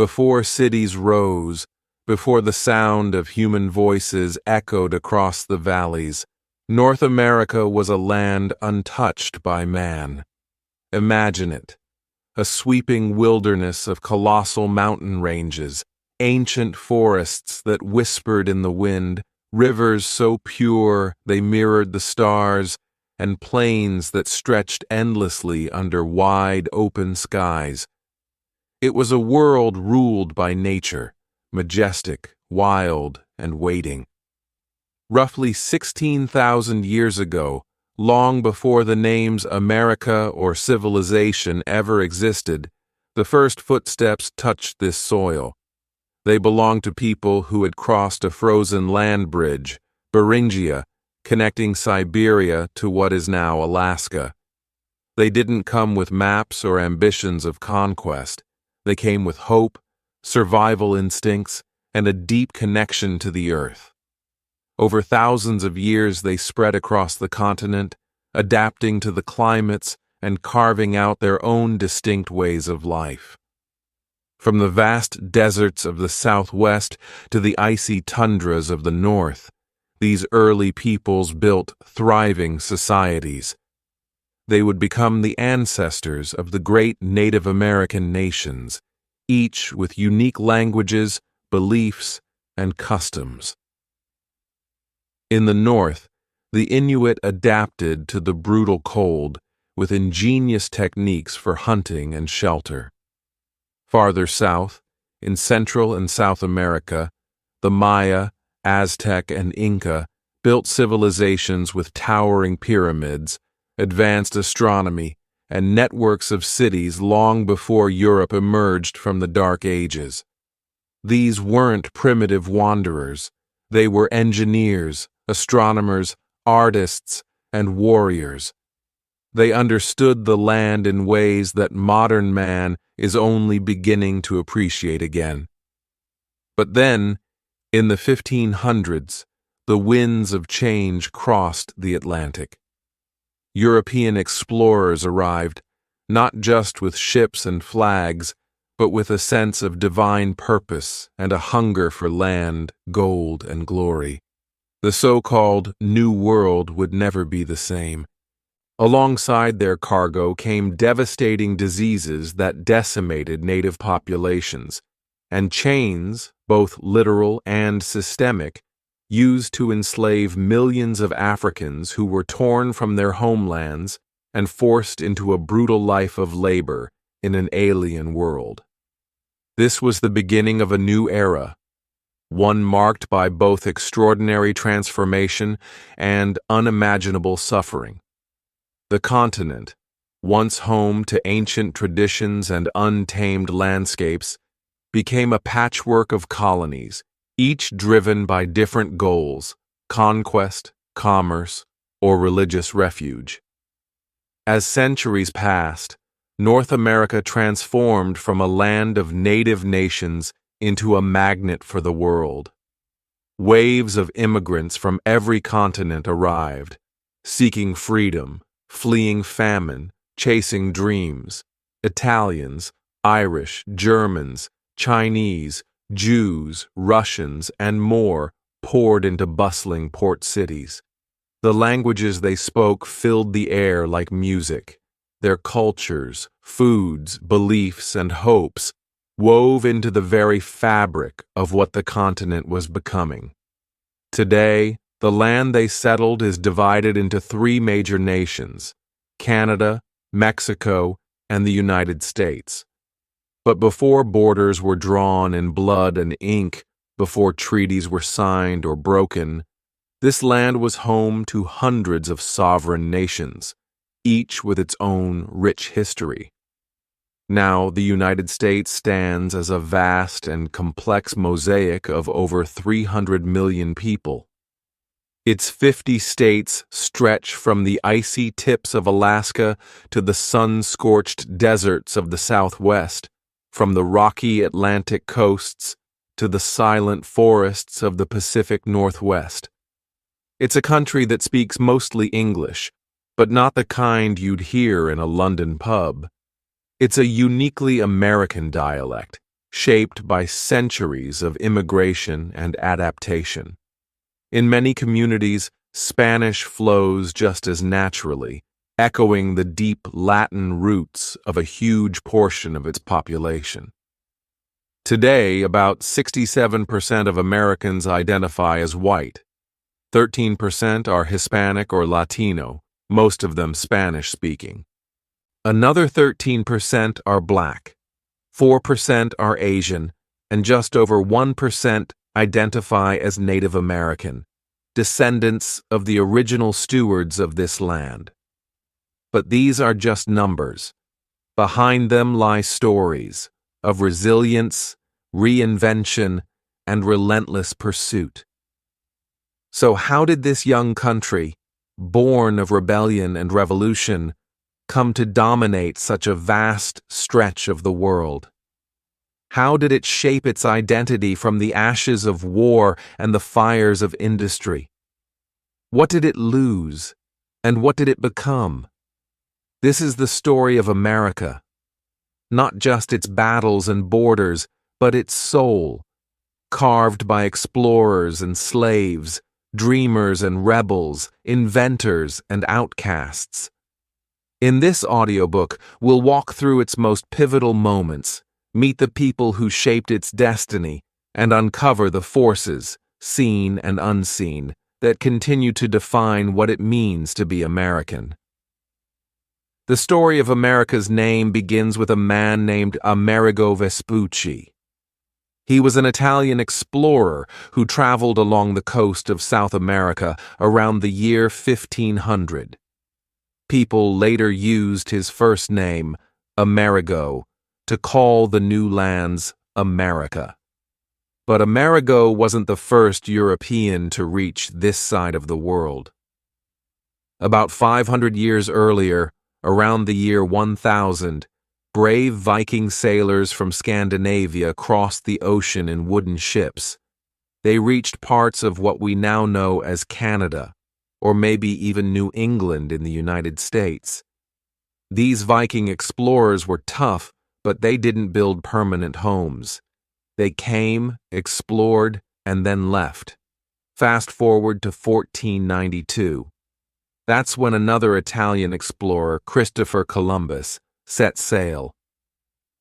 before cities rose, before the sound of human voices echoed across the valleys, North America was a land untouched by man. Imagine it, a sweeping wilderness of colossal mountain ranges, ancient forests that whispered in the wind, rivers so pure they mirrored the stars, and plains that stretched endlessly under wide open skies. It was a world ruled by nature, majestic, wild, and waiting. Roughly 16,000 years ago, long before the names America or civilization ever existed, the first footsteps touched this soil. They belonged to people who had crossed a frozen land bridge, Beringia, connecting Siberia to what is now Alaska. They didn't come with maps or ambitions of conquest. They came with hope, survival instincts, and a deep connection to the earth. Over thousands of years they spread across the continent, adapting to the climates and carving out their own distinct ways of life. From the vast deserts of the southwest to the icy tundras of the north, these early peoples built thriving societies. They would become the ancestors of the great Native American nations, each with unique languages, beliefs, and customs. In the north, the Inuit adapted to the brutal cold with ingenious techniques for hunting and shelter. Farther south, in Central and South America, the Maya, Aztec, and Inca built civilizations with towering pyramids, advanced astronomy, and networks of cities long before Europe emerged from the Dark Ages. These weren't primitive wanderers. They were engineers, astronomers, artists, and warriors. They understood the land in ways that modern man is only beginning to appreciate again. But then, in the 1500s, the winds of change crossed the Atlantic. European explorers arrived, not just with ships and flags, but with a sense of divine purpose and a hunger for land, gold, and glory. The so-called New World would never be the same. Alongside their cargo came devastating diseases that decimated native populations, and chains, both literal and systemic, used to enslave millions of Africans who were torn from their homelands and forced into a brutal life of labor in an alien world. This was the beginning of a new era, one marked by both extraordinary transformation and unimaginable suffering. The continent, once home to ancient traditions and untamed landscapes, became a patchwork of colonies, each driven by different goals: conquest, commerce, or religious refuge. As centuries passed, North America transformed from a land of native nations into a magnet for the world. Waves of immigrants from every continent arrived, seeking freedom, fleeing famine, chasing dreams. Italians, Irish, Germans, Chinese, Jews, Russians, and more poured into bustling port cities. The languages they spoke filled the air like music. Their cultures, foods, beliefs, and hopes wove into the very fabric of what the continent was becoming. Today, the land they settled is divided into three major nations: Canada, Mexico, and the United States. But before borders were drawn in blood and ink, before treaties were signed or broken, this land was home to hundreds of sovereign nations, each with its own rich history. Now, the United States stands as a vast and complex mosaic of over 300 million people. Its 50 states stretch from the icy tips of Alaska to the sun-scorched deserts of the Southwest, from the rocky Atlantic coasts to the silent forests of the Pacific Northwest. It's a country that speaks mostly English, but not the kind you'd hear in a London pub. It's a uniquely American dialect, shaped by centuries of immigration and adaptation. In many communities, Spanish flows just as naturally, echoing the deep Latin roots of a huge portion of its population. Today, about 67% of Americans identify as white. 13% are Hispanic or Latino, most of them Spanish-speaking. Another 13% are Black, 4% are Asian, and just over 1% identify as Native American, descendants of the original stewards of this land. But these are just numbers. Behind them lie stories of resilience, reinvention, and relentless pursuit. So how did this young country, born of rebellion and revolution, come to dominate such a vast stretch of the world? How did it shape its identity from the ashes of war and the fires of industry? What did it lose, and what did it become? This is the story of America. Not just its battles and borders, but its soul, carved by explorers and slaves, dreamers and rebels, inventors and outcasts. In this audiobook, we'll walk through its most pivotal moments, meet the people who shaped its destiny, and uncover the forces, seen and unseen, that continue to define what it means to be American. The story of America's name begins with a man named Amerigo Vespucci. He was an Italian explorer who traveled along the coast of South America around the year 1500. People later used his first name, Amerigo, to call the new lands America. But Amerigo wasn't the first European to reach this side of the world. About 500 years earlier, around the year 1000, brave Viking sailors from Scandinavia crossed the ocean in wooden ships. They reached parts of what we now know as Canada, or maybe even New England in the United States. These Viking explorers were tough, but they didn't build permanent homes. They came, explored, and then left. Fast forward to 1492. That's when another Italian explorer, Christopher Columbus, set sail.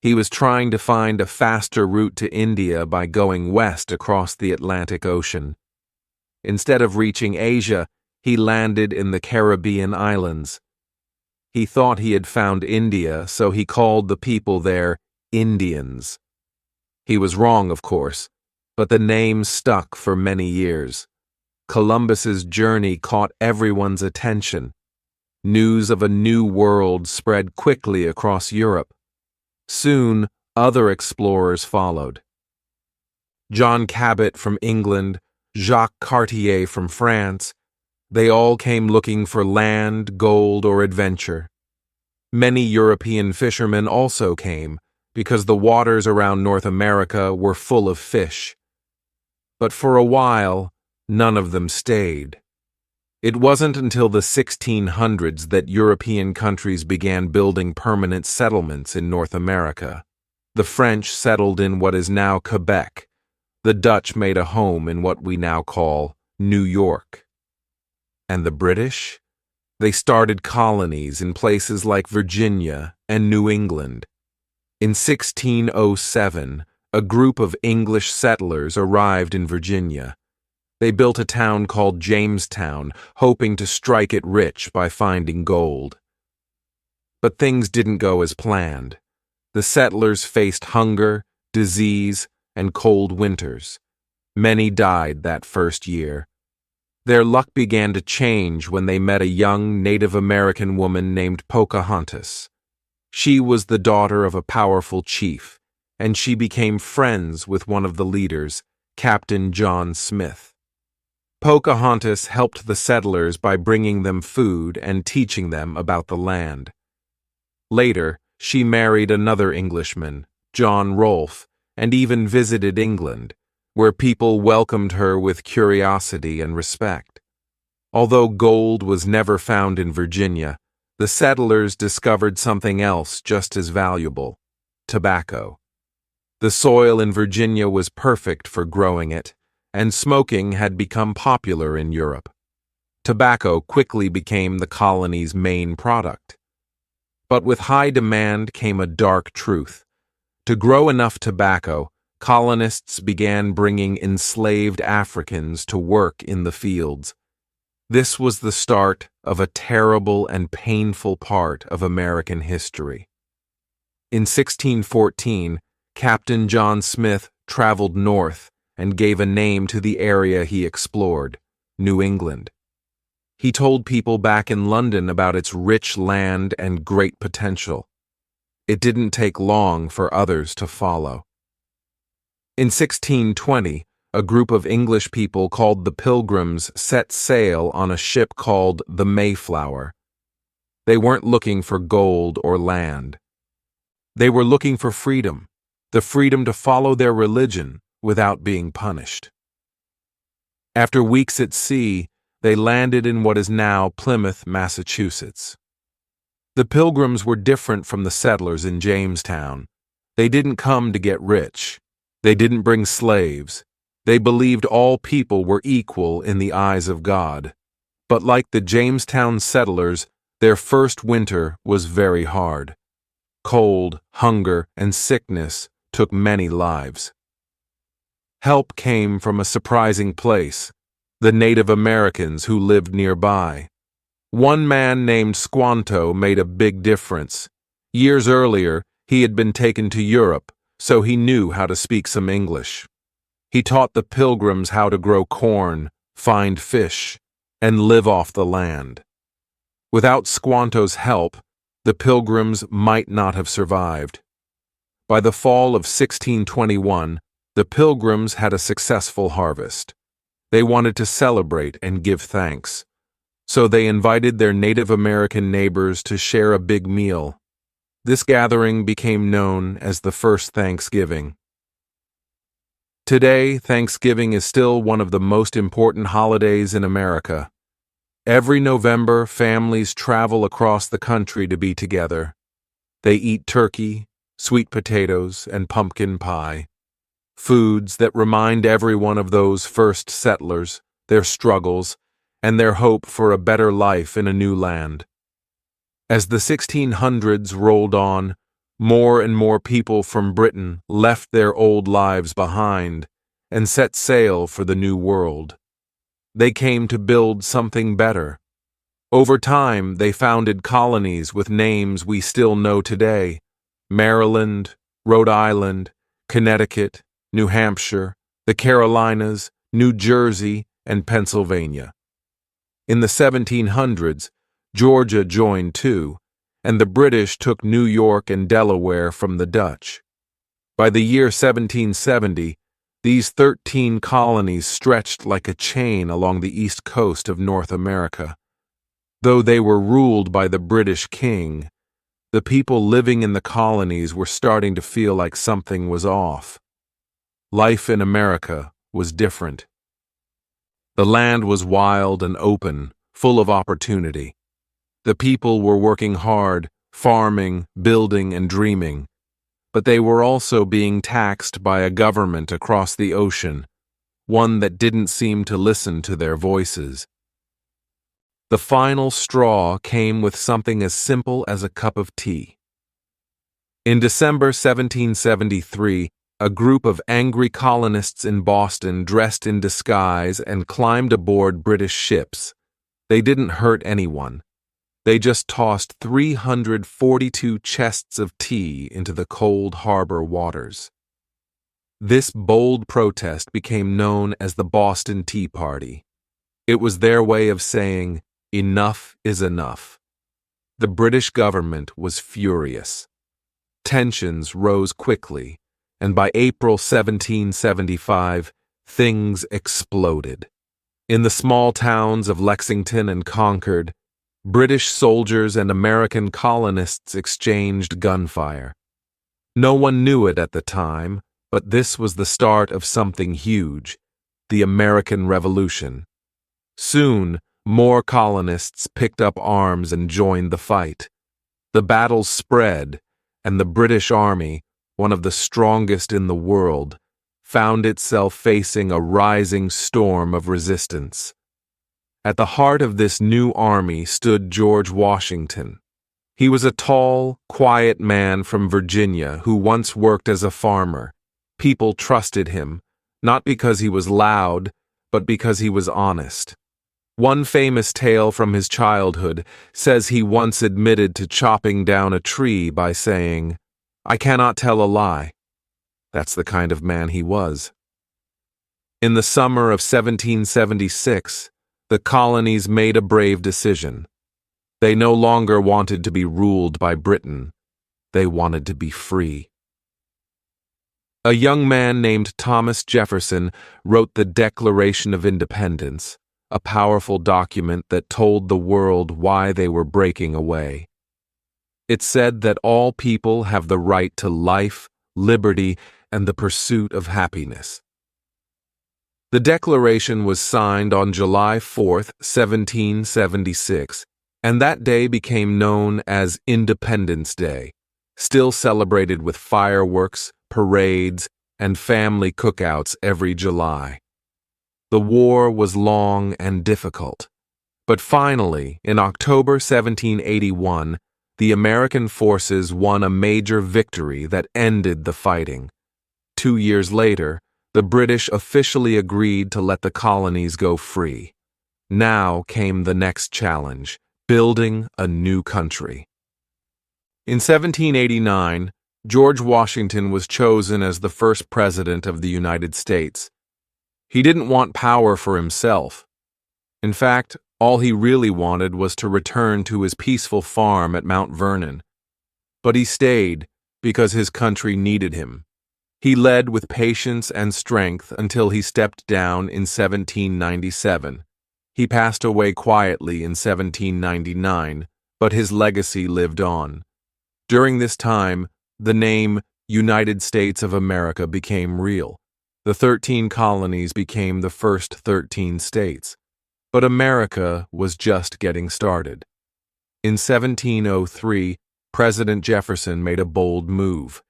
He was trying to find a faster route to India by going west across the Atlantic Ocean. Instead of reaching Asia, he landed in the Caribbean islands. He thought he had found India, so he called the people there Indians. He was wrong, of course, but the name stuck for many years. Columbus's journey caught everyone's attention. News of a new world spread quickly across Europe. Soon, other explorers followed. John Cabot from England, Jacques Cartier from France, they all came looking for land, gold, or adventure. Many European fishermen also came, because the waters around North America were full of fish. But for a while, none of them stayed. It wasn't until the 1600s that European countries began building permanent settlements in North America. The French settled in what is now Quebec. The Dutch made a home in what we now call New York. And the British? They started colonies in places like Virginia and New England. In 1607, a group of English settlers arrived in Virginia. They built a town called Jamestown, hoping to strike it rich by finding gold. But things didn't go as planned. The settlers faced hunger, disease, and cold winters. Many died that first year. Their luck began to change when they met a young Native American woman named Pocahontas. She was the daughter of a powerful chief, and she became friends with one of the leaders, Captain John Smith. Pocahontas helped the settlers by bringing them food and teaching them about the land. Later, she married another Englishman, John Rolfe, and even visited England, where people welcomed her with curiosity and respect. Although gold was never found in Virginia, the settlers discovered something else just as valuable: tobacco. The soil in Virginia was perfect for growing it, and smoking had become popular in Europe. Tobacco quickly became the colony's main product. But with high demand came a dark truth. To grow enough tobacco, colonists began bringing enslaved Africans to work in the fields. This was the start of a terrible and painful part of American history. In 1614, Captain John Smith traveled north and gave a name to the area he explored, New England. He told people back in London about its rich land and great potential. It didn't take long for others to follow. In 1620, a group of English people called the Pilgrims set sail on a ship called the Mayflower. They weren't looking for gold or land. They were looking for freedom, the freedom to follow their religion without being punished. After weeks at sea, they landed in what is now Plymouth, Massachusetts. The Pilgrims were different from the settlers in Jamestown. They didn't come to get rich. They didn't bring slaves. They believed all people were equal in the eyes of God. But like the Jamestown settlers, their first winter was very hard. Cold, hunger, and sickness took many lives. Help came from a surprising place, the Native Americans who lived nearby. One man named Squanto made a big difference. Years earlier, he had been taken to Europe, so he knew how to speak some English. He taught the Pilgrims how to grow corn, find fish, and live off the land. Without Squanto's help, the Pilgrims might not have survived. By the fall of 1621, the Pilgrims had a successful harvest. They wanted to celebrate and give thanks. So they invited their Native American neighbors to share a big meal. This gathering became known as the First Thanksgiving. Today, Thanksgiving is still one of the most important holidays in America. Every November, families travel across the country to be together. They eat turkey, sweet potatoes, and pumpkin pie. Foods that remind everyone of those first settlers, their struggles, and their hope for a better life in a new land. As the 1600s rolled on, more and more people from Britain left their old lives behind and set sail for the New World. They came to build something better. Over time, they founded colonies with names we still know today: Maryland, Rhode Island, Connecticut, New Hampshire, the Carolinas, New Jersey, and Pennsylvania. In the 1700s, Georgia joined too, and the British took New York and Delaware from the Dutch. By the year 1770, these 13 colonies stretched like a chain along the east coast of North America. Though they were ruled by the British king, the people living in the colonies were starting to feel like something was off. Life in America was different. The land was wild and open, full of opportunity. The people were working hard, farming, building, and dreaming. But they were also being taxed by a government across the ocean, one that didn't seem to listen to their voices. The final straw came with something as simple as a cup of tea. In December 1773, a group of angry colonists in Boston dressed in disguise and climbed aboard British ships. They didn't hurt anyone. They just tossed 342 chests of tea into the cold harbor waters. This bold protest became known as the Boston Tea Party. It was their way of saying, enough is enough. The British government was furious. Tensions rose quickly, and by April 1775, things exploded. In the small towns of Lexington and Concord, British soldiers and American colonists exchanged gunfire. No one knew it at the time, but this was the start of something huge, the American Revolution. Soon, more colonists picked up arms and joined the fight. The battle spread, and the British Army, one of the strongest in the world, found itself facing a rising storm of resistance. At the heart of this new army stood George Washington. He was a tall, quiet man from Virginia who once worked as a farmer. People trusted him, not because he was loud, but because he was honest. One famous tale from his childhood says he once admitted to chopping down a tree by saying, "I cannot tell a lie." That's the kind of man he was. In the summer of 1776, the colonies made a brave decision. They no longer wanted to be ruled by Britain. They wanted to be free. A young man named Thomas Jefferson wrote the Declaration of Independence, a powerful document that told the world why they were breaking away. It said that all people have the right to life, liberty, and the pursuit of happiness. The Declaration was signed on July 4, 1776, and that day became known as Independence Day, still celebrated with fireworks, parades, and family cookouts every July. The war was long and difficult, but finally, in October 1781, the American forces won a major victory that ended the fighting. 2 years later, the British officially agreed to let the colonies go free. Now came the next challenge: building a new country. In 1789, George Washington was chosen as the first president of the United States. He didn't want power for himself. In fact, all he really wanted was to return to his peaceful farm at Mount Vernon. But he stayed because his country needed him. He led with patience and strength until he stepped down in 1797. He passed away quietly in 1799, but his legacy lived on. During this time, the name United States of America became real. The 13 colonies became the first 13 states. But America was just getting started. In 1703, President Jefferson made a bold move.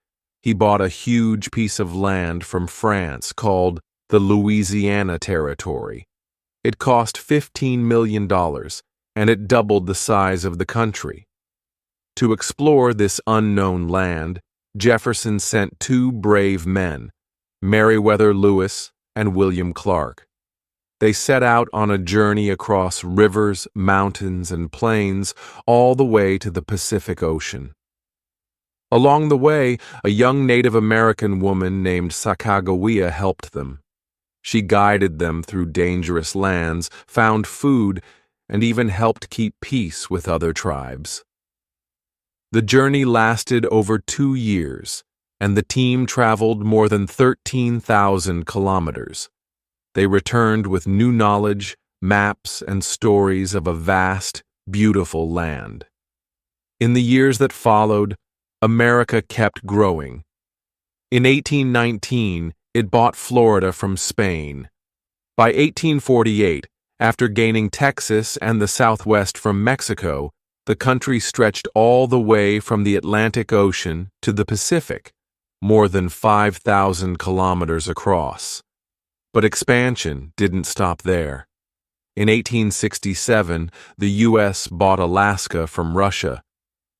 He bought a huge piece of land from France called the Louisiana Territory. It cost $15 million, and it doubled the size of the country. To explore this unknown land, Jefferson sent 2 brave men, Meriwether Lewis and William Clark. They set out on a journey across rivers, mountains, and plains all the way to the Pacific Ocean. Along the way, a young Native American woman named Sacagawea helped them. She guided them through dangerous lands, found food, and even helped keep peace with other tribes. The journey lasted over 2 years, and the team traveled more than 13,000 kilometers. They returned with new knowledge, maps, and stories of a vast, beautiful land. In the years that followed, America kept growing. In 1819, it bought Florida from Spain. By 1848, after gaining Texas and the Southwest from Mexico, the country stretched all the way from the Atlantic Ocean to the Pacific, more than 5,000 kilometers across. But expansion didn't stop there. In 1867, the U.S. bought Alaska from Russia.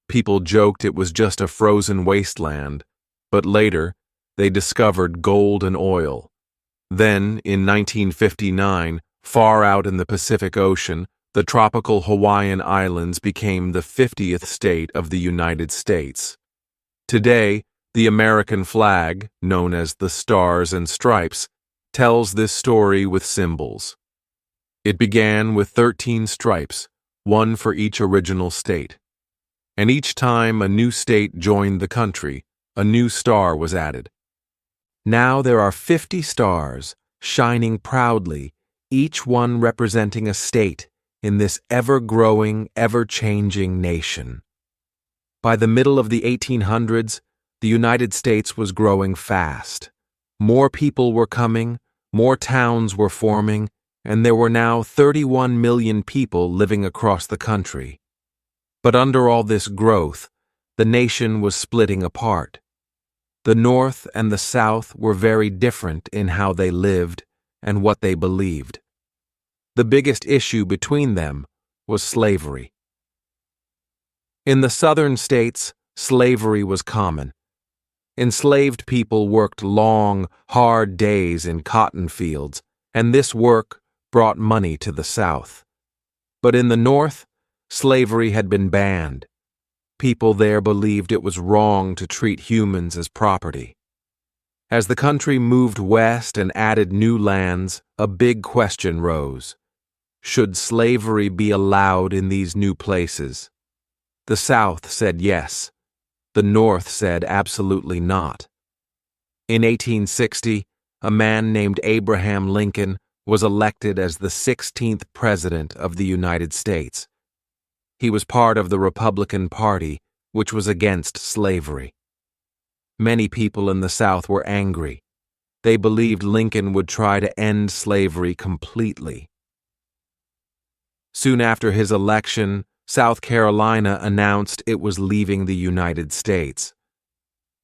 People joked it was just a frozen wasteland, but later, they discovered gold and oil. Then, in 1959, far out in the Pacific Ocean, the tropical Hawaiian Islands became the 50th state of the United States. Today, the American flag, known as the Stars and Stripes, tells this story with symbols. It began with 13 stripes, one for each original state. And each time a new state joined the country, a new star was added. Now there are 50 stars, shining proudly, each one representing a state in this ever-growing, ever-changing nation. By the middle of the 1800s, the United States was growing fast. More people were coming, more towns were forming, and there were now 31 million people living across the country. But under all this growth, the nation was splitting apart. The North and the South were very different in how they lived and what they believed. The biggest issue between them was slavery. In the southern states, slavery was common. Enslaved people worked long, hard days in cotton fields, and this work brought money to the South. But in the North, slavery had been banned. People there believed it was wrong to treat humans as property. As the country moved west and added new lands, a big question rose. Should slavery be allowed in these new places? The South said yes. The North said absolutely not. In 1860, a man named Abraham Lincoln was elected as the 16th President of the United States. He was part of the Republican Party, which was against slavery. Many people in the South were angry. They believed Lincoln would try to end slavery completely. Soon after his election, South Carolina announced it was leaving the United States.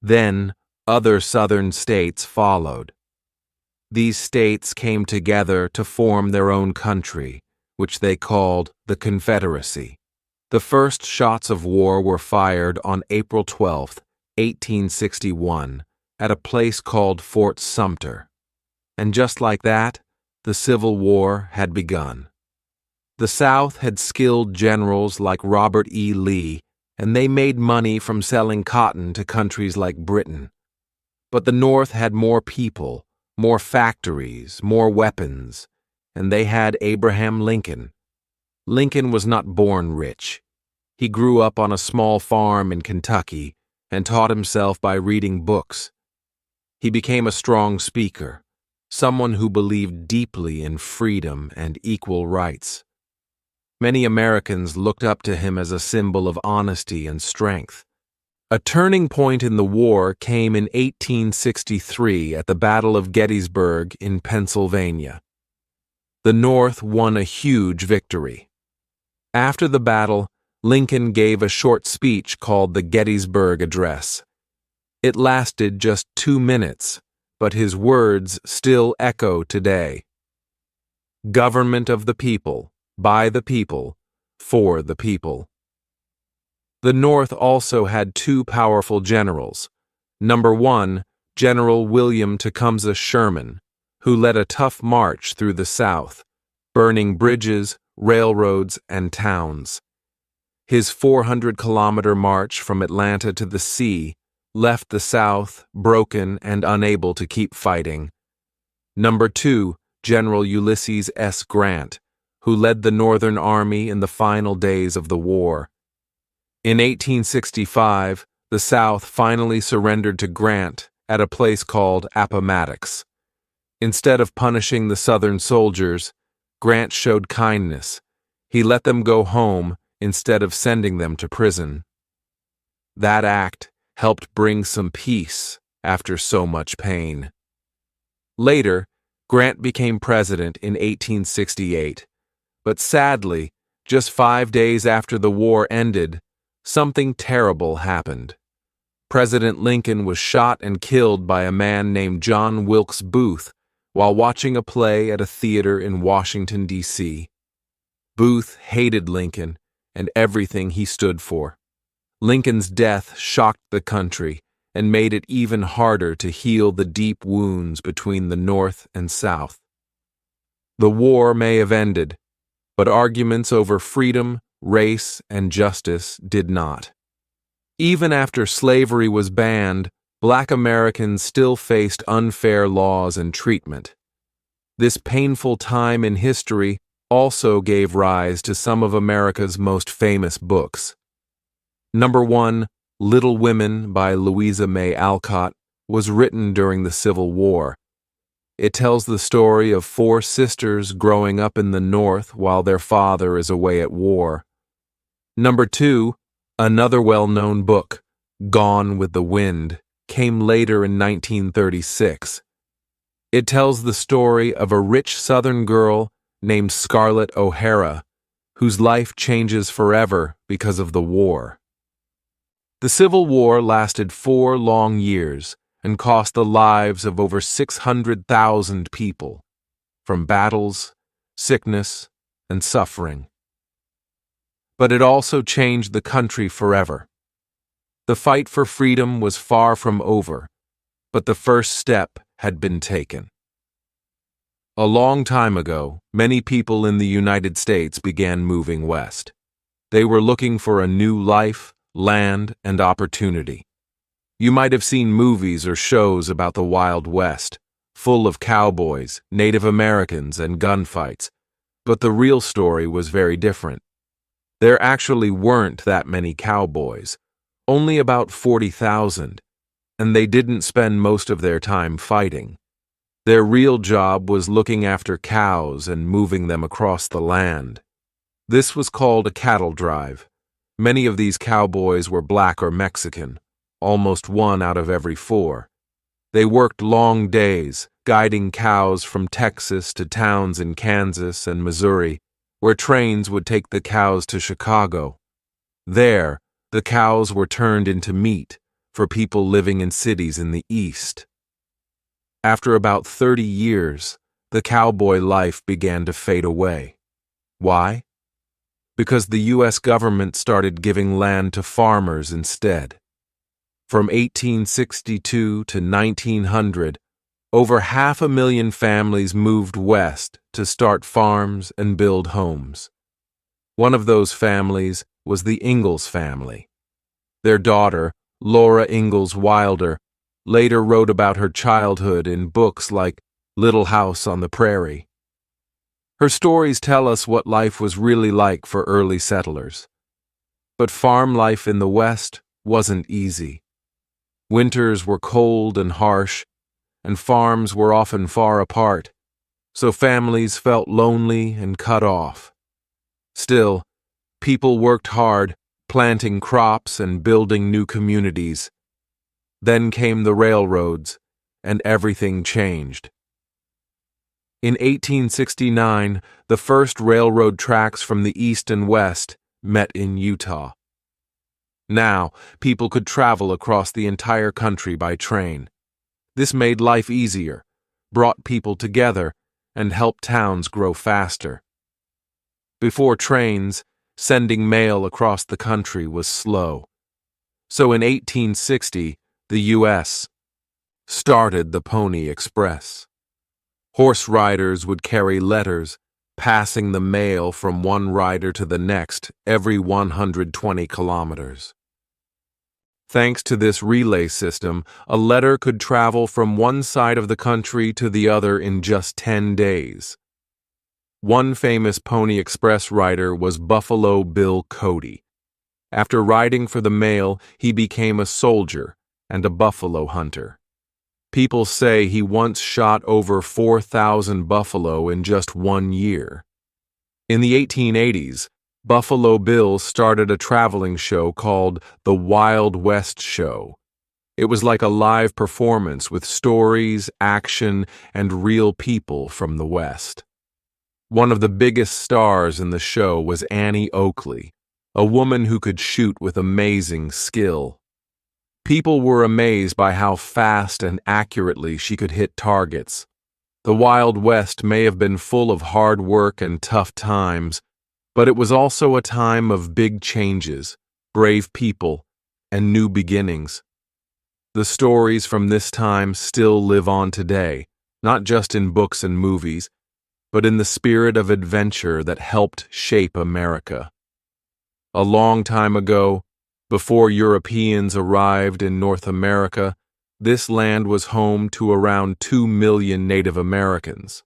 Then, other southern states followed. These states came together to form their own country, which they called the Confederacy. The first shots of war were fired on April 12, 1861, at a place called Fort Sumter. And just like that, the Civil War had begun. The South had skilled generals like Robert E. Lee, and they made money from selling cotton to countries like Britain. But the North had more people, more factories, more weapons, and they had Abraham Lincoln. Lincoln was not born rich. He grew up on a small farm in Kentucky and taught himself by reading books. He became a strong speaker, someone who believed deeply in freedom and equal rights. Many Americans looked up to him as a symbol of honesty and strength. A turning point in the war came in 1863 at the Battle of Gettysburg in Pennsylvania. The North won a huge victory. After the battle, Lincoln gave a short speech called the Gettysburg Address. It lasted just 2 minutes, but his words still echo today. Government of the people, by the people, for the people. The North also had two powerful generals. Number 1, General William Tecumseh Sherman, who led a tough march through the South, burning bridges, railroads, and towns. His 400-kilometer march from Atlanta to the sea left the South broken and unable to keep fighting. Number 2, General Ulysses S. Grant, who led the Northern Army in the final days of the war. In 1865, the South finally surrendered to Grant at a place called Appomattox. Instead of punishing the Southern soldiers, Grant showed kindness. He let them go home instead of sending them to prison. That act helped bring some peace after so much pain. Later, Grant became president in 1868, but sadly, just 5 days after the war ended, something terrible happened. President Lincoln was shot and killed by a man named John Wilkes Booth while watching a play at a theater in Washington, D.C. Booth hated Lincoln and everything he stood for. Lincoln's death shocked the country and made it even harder to heal the deep wounds between the North and South. The war may have ended, but arguments over freedom, race, and justice did not. Even after slavery was banned, Black Americans still faced unfair laws and treatment. This painful time in history also gave rise to some of America's most famous books. Number 1, Little Women by Louisa May Alcott was written during the Civil War. It tells the story of 4 sisters growing up in the North while their father is away at war. Number 2, another well-known book, Gone with the Wind, came later in 1936. It tells the story of a rich Southern girl named Scarlett O'Hara, whose life changes forever because of the war. The Civil War lasted 4 long years, and cost the lives of over 600,000 people, from battles, sickness, and suffering. But it also changed the country forever. The fight for freedom was far from over, but the first step had been taken. A long time ago, many people in the United States began moving west. They were looking for a new life, land, and opportunity. You might have seen movies or shows about the Wild West, full of cowboys, Native Americans, and gunfights, but the real story was very different. There actually weren't that many cowboys, only about 40,000, and they didn't spend most of their time fighting. Their real job was looking after cows and moving them across the land. This was called a cattle drive. Many of these cowboys were black or Mexican, almost 1 out of every 4. They worked long days, guiding cows from Texas to towns in Kansas and Missouri, where trains would take the cows to Chicago. There, the cows were turned into meat for people living in cities in the East. After about 30 years, the cowboy life began to fade away. Why? Because the U.S. government started giving land to farmers instead. From 1862 to 1900, over 500,000 families moved west to start farms and build homes. One of those families was the Ingalls family. Their daughter, Laura Ingalls Wilder, later wrote about her childhood in books like Little House on the Prairie. Her stories tell us what life was really like for early settlers. But farm life in the West wasn't easy. Winters were cold and harsh, and farms were often far apart, so families felt lonely and cut off. Still, people worked hard, planting crops and building new communities. Then came the railroads, and everything changed. In 1869, the first railroad tracks from the east and west met in Utah. Now, people could travel across the entire country by train. This made life easier, brought people together, and helped towns grow faster. Before trains, sending mail across the country was slow. So in 1860, the U.S. started the Pony Express. Horse riders would carry letters, passing the mail from one rider to the next every 120 kilometers. Thanks to this relay system, a letter could travel from one side of the country to the other in just 10 days. One famous Pony Express rider was Buffalo Bill Cody. After riding for the mail, he became a soldier and a buffalo hunter. People say he once shot over 4,000 buffalo in just 1 year. In the 1880s, Buffalo Bill started a traveling show called the Wild West Show. It was like a live performance with stories, action, and real people from the West. One of the biggest stars in the show was Annie Oakley, a woman who could shoot with amazing skill. People were amazed by how fast and accurately she could hit targets. The Wild West may have been full of hard work and tough times, but it was also a time of big changes, brave people, and new beginnings. The stories from this time still live on today, not just in books and movies, but in the spirit of adventure that helped shape America. A long time ago, before Europeans arrived in North America, this land was home to around 2 million Native Americans.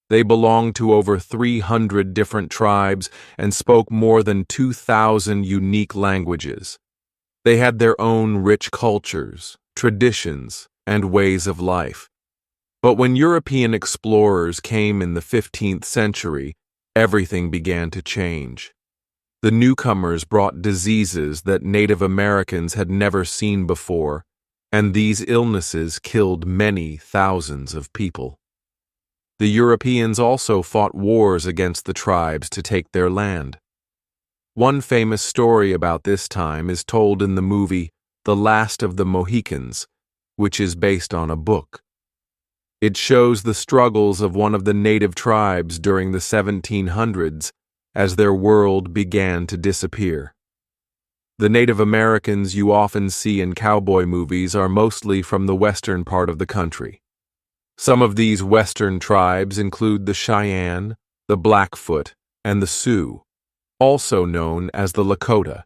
They belonged to over 300 different tribes and spoke more than 2,000 unique languages. They had their own rich cultures, traditions, and ways of life. But when European explorers came in the 15th century, everything began to change. The newcomers brought diseases that Native Americans had never seen before, and these illnesses killed many thousands of people. The Europeans also fought wars against the tribes to take their land. One famous story about this time is told in the movie The Last of the Mohicans, which is based on a book. It shows the struggles of one of the native tribes during the 1700s as their world began to disappear. The Native Americans you often see in cowboy movies are mostly from the western part of the country. Some of these western tribes include the Cheyenne, the Blackfoot, and the Sioux, also known as the Lakota.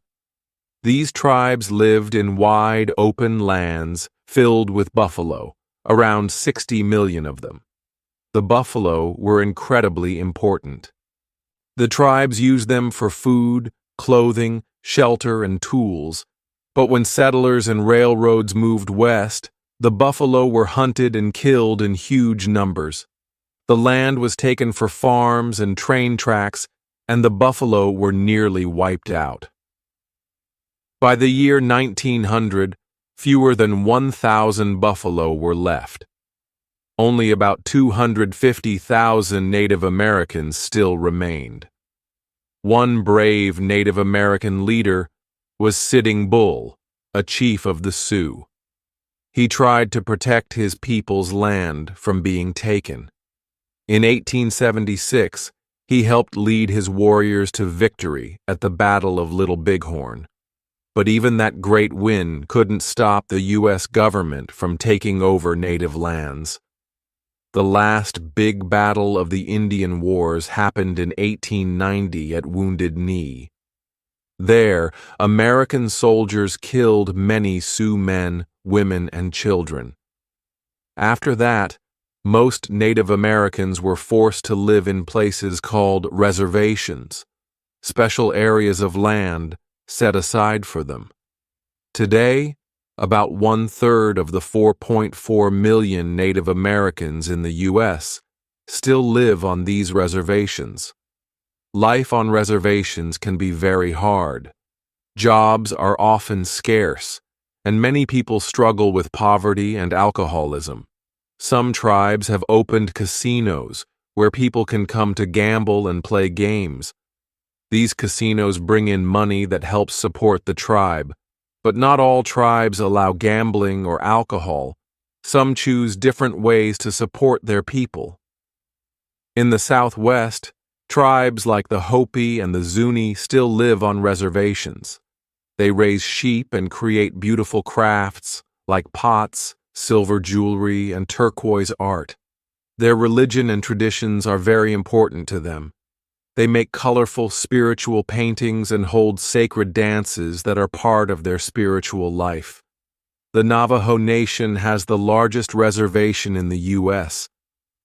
These tribes lived in wide, open lands filled with buffalo, around 60 million of them. The buffalo were incredibly important. The tribes used them for food, clothing, shelter, and tools, but when settlers and railroads moved west, the buffalo were hunted and killed in huge numbers. The land was taken for farms and train tracks, and the buffalo were nearly wiped out. By the year 1900, fewer than 1,000 buffalo were left. Only about 250,000 Native Americans still remained. One brave Native American leader was Sitting Bull, a chief of the Sioux. He tried to protect his people's land from being taken. In 1876, he helped lead his warriors to victory at the Battle of Little Bighorn. But even that great win couldn't stop the U.S. government from taking over native lands. The last big battle of the Indian Wars happened in 1890 at Wounded Knee. There, American soldiers killed many Sioux men, women, and children. After that, most Native Americans were forced to live in places called reservations, special areas of land set aside for them. Today, about 1/3 of the 4.4 million Native Americans in the U.S. still live on these reservations. Life on reservations can be very hard. Jobs are often scarce, and many people struggle with poverty and alcoholism. Some tribes have opened casinos where people can come to gamble and play games. These casinos bring in money that helps support the tribe, but not all tribes allow gambling or alcohol. Some choose different ways to support their people. In the Southwest, tribes like the Hopi and the Zuni still live on reservations. They raise sheep and create beautiful crafts like pots, silver jewelry, and turquoise art. Their religion and traditions are very important to them. They make colorful spiritual paintings and hold sacred dances that are part of their spiritual life. The Navajo Nation has the largest reservation in the U.S.,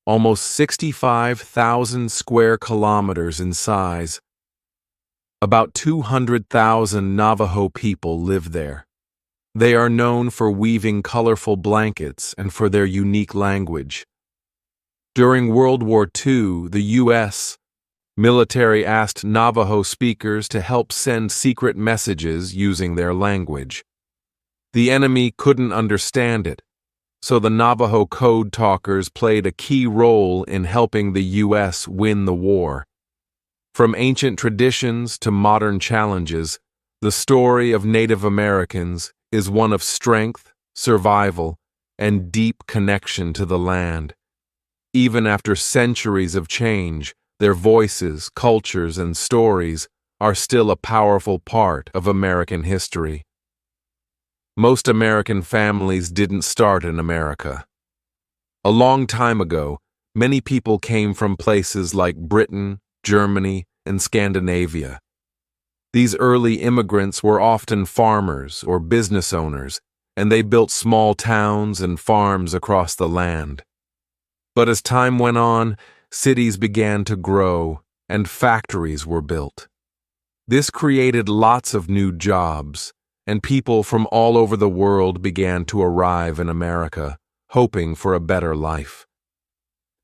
almost 65,000 square kilometers in size. About 200,000 Navajo people live there. They are known for weaving colorful blankets and for their unique language. During World War II, the U.S. military asked Navajo speakers to help send secret messages using their language. The enemy couldn't understand it, so the Navajo code talkers played a key role in helping the U.S. win the war. From ancient traditions to modern challenges, the story of Native Americans is one of strength, survival, and deep connection to the land. Even after centuries of change, their voices, cultures, and stories are still a powerful part of American history. Most American families didn't start in America. A long time ago, many people came from places like Britain, Germany, and Scandinavia. These early immigrants were often farmers or business owners, and they built small towns and farms across the land. But as time went on, cities began to grow, and factories were built. This created lots of new jobs, and people from all over the world began to arrive in America, hoping for a better life.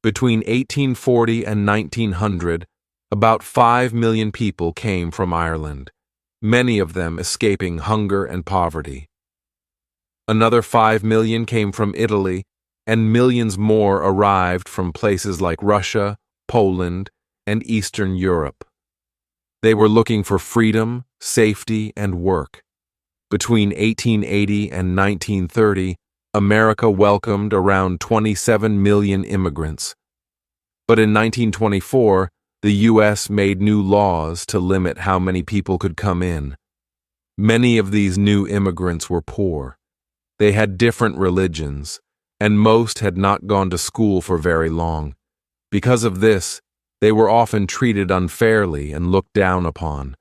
Between 1840 and 1900, about 5 million people came from Ireland, many of them escaping hunger and poverty. Another 5 million came from Italy, and millions more arrived from places like Russia, Poland, and Eastern Europe. They were looking for freedom, safety, and work. Between 1880 and 1930, America welcomed around 27 million immigrants. But in 1924, the U.S. made new laws to limit how many people could come in. Many of these new immigrants were poor. They had different religions, and most had not gone to school for very long. Because of this, they were often treated unfairly and looked down upon.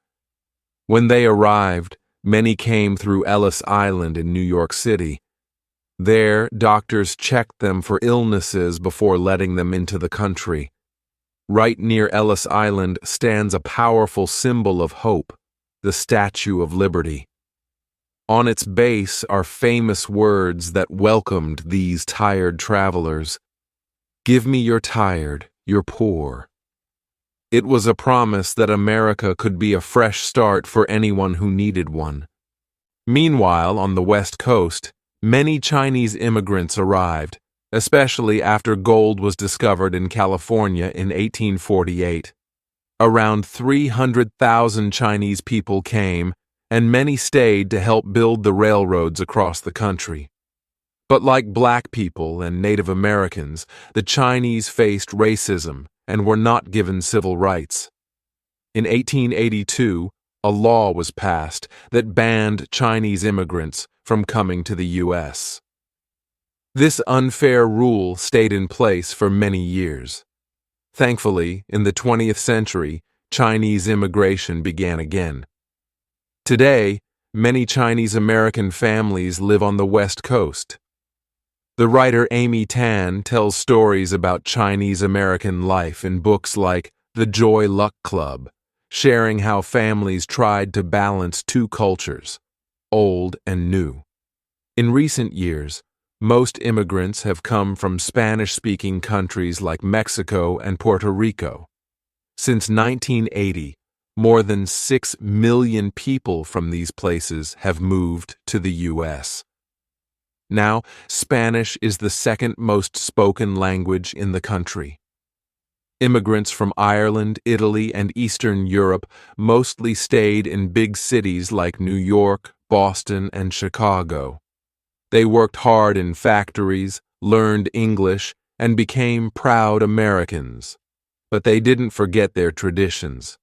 When they arrived, many came through Ellis Island in New York City. There, doctors checked them for illnesses before letting them into the country. Right near Ellis Island stands a powerful symbol of hope, the Statue of Liberty. On its base are famous words that welcomed these tired travelers. "Give me your tired, your poor." It was a promise that America could be a fresh start for anyone who needed one. Meanwhile, on the West Coast, many Chinese immigrants arrived, especially after gold was discovered in California in 1848. Around 300,000 Chinese people came, and many stayed to help build the railroads across the country. But like black people and Native Americans, the Chinese faced racism and were not given civil rights. In 1882, a law was passed that banned Chinese immigrants from coming to the U.S. This unfair rule stayed in place for many years. Thankfully, in the 20th century, Chinese immigration began again. Today, many Chinese American families live on the West Coast. The writer Amy Tan tells stories about Chinese American life in books like The Joy Luck Club, sharing how families tried to balance two cultures, old and new. In recent years, most immigrants have come from Spanish-speaking countries like Mexico and Puerto Rico. Since 1980, more than 6 million people from these places have moved to the U.S. Now, Spanish is the second most spoken language in the country. Immigrants from Ireland, Italy, and Eastern Europe mostly stayed in big cities like New York, Boston, and Chicago. They worked hard in factories, learned English, and became proud Americans. But they didn't forget their traditions.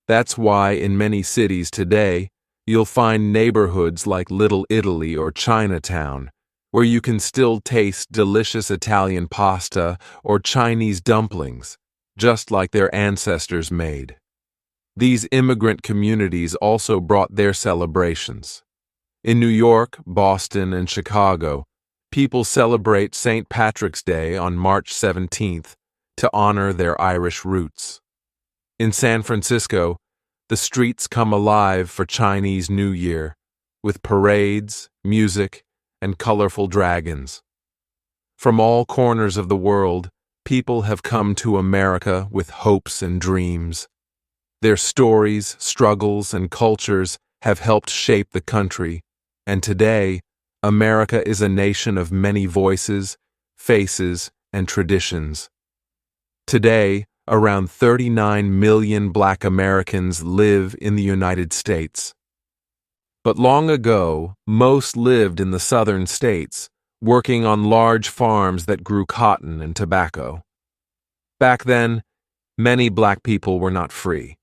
That's why in many cities today, you'll find neighborhoods like Little Italy or Chinatown, where you can still taste delicious Italian pasta or Chinese dumplings, just like their ancestors made. These immigrant communities also brought their celebrations. In New York, Boston, and Chicago, people celebrate St. Patrick's Day on March 17th to honor their Irish roots. In San Francisco, the streets come alive for Chinese New Year, with parades, music, and colorful dragons. From all corners of the world, people have come to America with hopes and dreams. Their stories, struggles, and cultures have helped shape the country, and today, America is a nation of many voices, faces, and traditions. Today, around 39 million Black Americans live in the United States. But long ago, most lived in the southern states, working on large farms that grew cotton and tobacco. Back then, many Black people were not free.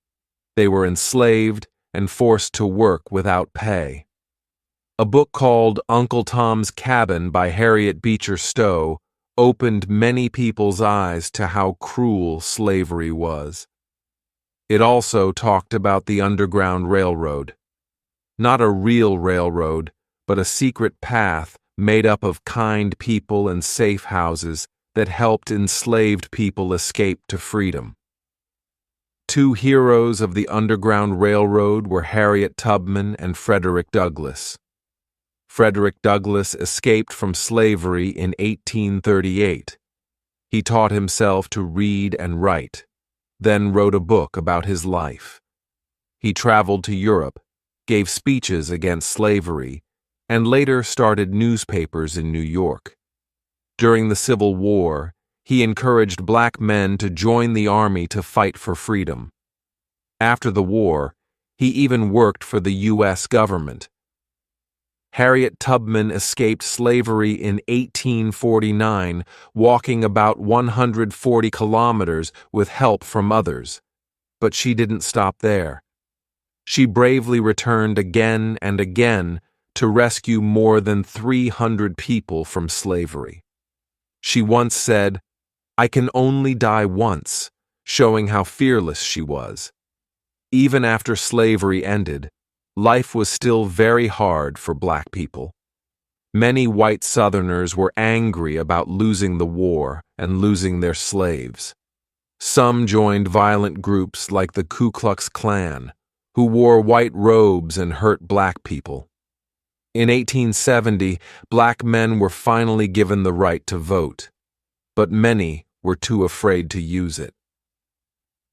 They were enslaved and forced to work without pay. A book called Uncle Tom's Cabin by Harriet Beecher Stowe opened many people's eyes to how cruel slavery was. It also talked about the Underground Railroad. Not a real railroad, but a secret path made up of kind people and safe houses that helped enslaved people escape to freedom. Two heroes of the Underground Railroad were Harriet Tubman and Frederick Douglass. Frederick Douglass escaped from slavery in 1838. He taught himself to read and write, then wrote a book about his life. He traveled to Europe, gave speeches against slavery, and later started newspapers in New York. During the Civil War, he encouraged Black men to join the army to fight for freedom. After the war, he even worked for the U.S. government. Harriet Tubman escaped slavery in 1849, walking about 140 kilometers with help from others. But she didn't stop there. She bravely returned again and again to rescue more than 300 people from slavery. She once said, "I can only die once," showing how fearless she was. Even after slavery ended, life was still very hard for black people. Many white Southerners were angry about losing the war and losing their slaves. Some joined violent groups like the Ku Klux Klan, who wore white robes and hurt black people. In 1870, black men were finally given the right to vote, but many were too afraid to use it.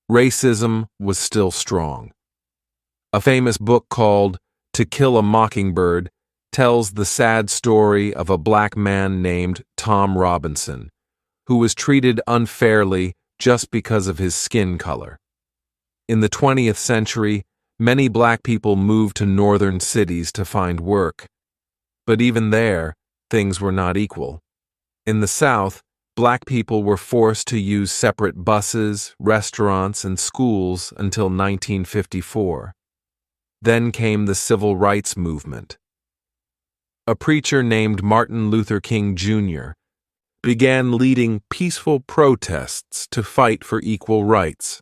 Racism was still strong. A famous book called To Kill a Mockingbird tells the sad story of a black man named Tom Robinson, who was treated unfairly just because of his skin color. In the 20th century, many black people moved to northern cities to find work. But even there, things were not equal. In the South, black people were forced to use separate buses, restaurants, and schools until 1954. Then came the Civil Rights Movement. A preacher named Martin Luther King Jr. began leading peaceful protests to fight for equal rights.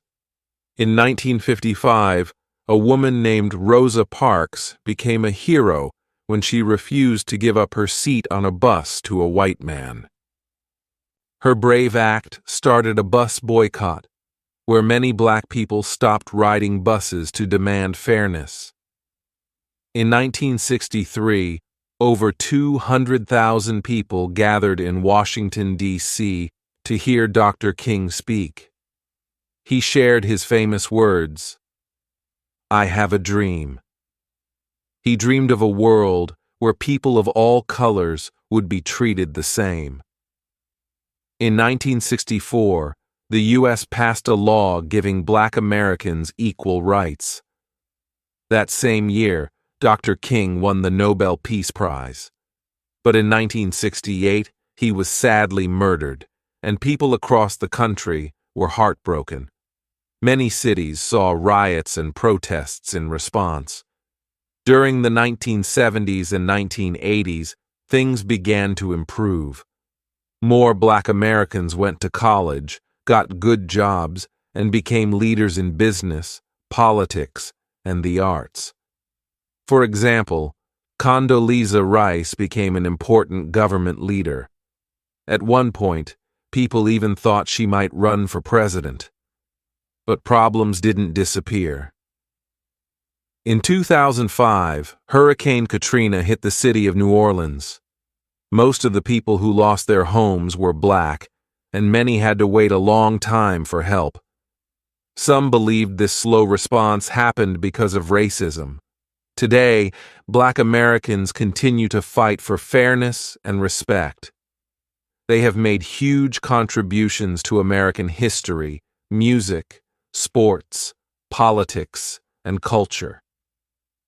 In 1955, a woman named Rosa Parks became a hero when she refused to give up her seat on a bus to a white man. Her brave act started a bus boycott, where many black people stopped riding buses to demand fairness. In 1963, over 200,000 people gathered in Washington, D.C. to hear Dr. King speak. He shared his famous words, "I have a dream." He dreamed of a world where people of all colors would be treated the same. In 1964, the U.S. passed a law giving black Americans equal rights. That same year, Dr. King won the Nobel Peace Prize. But in 1968, he was sadly murdered, and people across the country were heartbroken. Many cities saw riots and protests in response. During the 1970s and 1980s, things began to improve. More black Americans went to college, got good jobs, and became leaders in business, politics, and the arts. For example, Condoleezza Rice became an important government leader. At one point, people even thought she might run for president. But problems didn't disappear. In 2005, Hurricane Katrina hit the city of New Orleans. Most of the people who lost their homes were black, and many had to wait a long time for help. Some believed this slow response happened because of racism. Today, black Americans continue to fight for fairness and respect. They have made huge contributions to American history, music, sports, politics, and culture.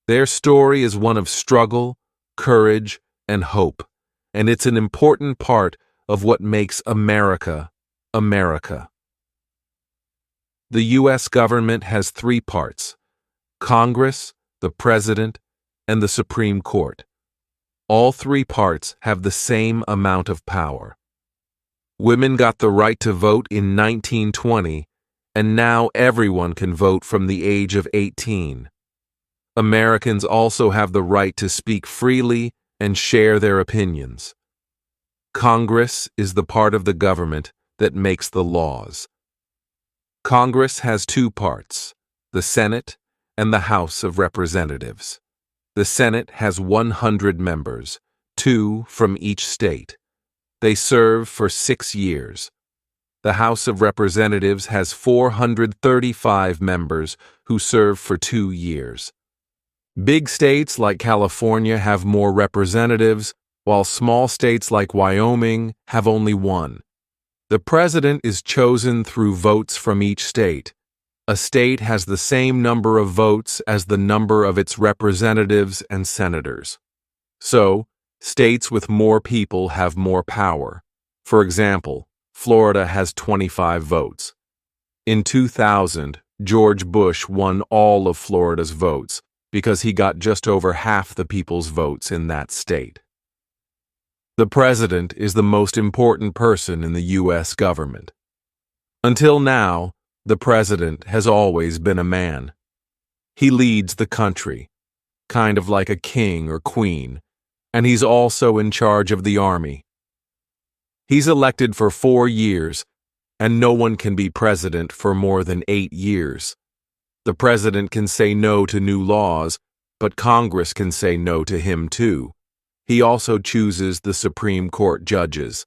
Their story is one of struggle, courage, and hope, and it's an important part of what makes America, America. The U.S. government has three parts: Congress, the President, and the Supreme Court. All three parts have the same amount of power. Women got the right to vote in 1920, and now everyone can vote from the age of 18. Americans also have the right to speak freely and share their opinions. Congress is the part of the government that makes the laws. Congress has two parts, the Senate and the House of Representatives. The Senate has 100 members, 2 from each state. They serve for 6 years. The House of Representatives has 435 members who serve for 2 years. Big states like California have more representatives, while small states like Wyoming have only 1. The president is chosen through votes from each state. A state has the same number of votes as the number of its representatives and senators. So, states with more people have more power. For example, Florida has 25 votes. In 2000, George Bush won all of Florida's votes because he got just over half the people's votes in that state. The president is the most important person in the U.S. government. Until now, the president has always been a man. He leads the country, kind of like a king or queen, and he's also in charge of the army. He's elected for 4 years, and no one can be president for more than 8 years. The president can say no to new laws, but Congress can say no to him too. He also chooses the Supreme Court judges.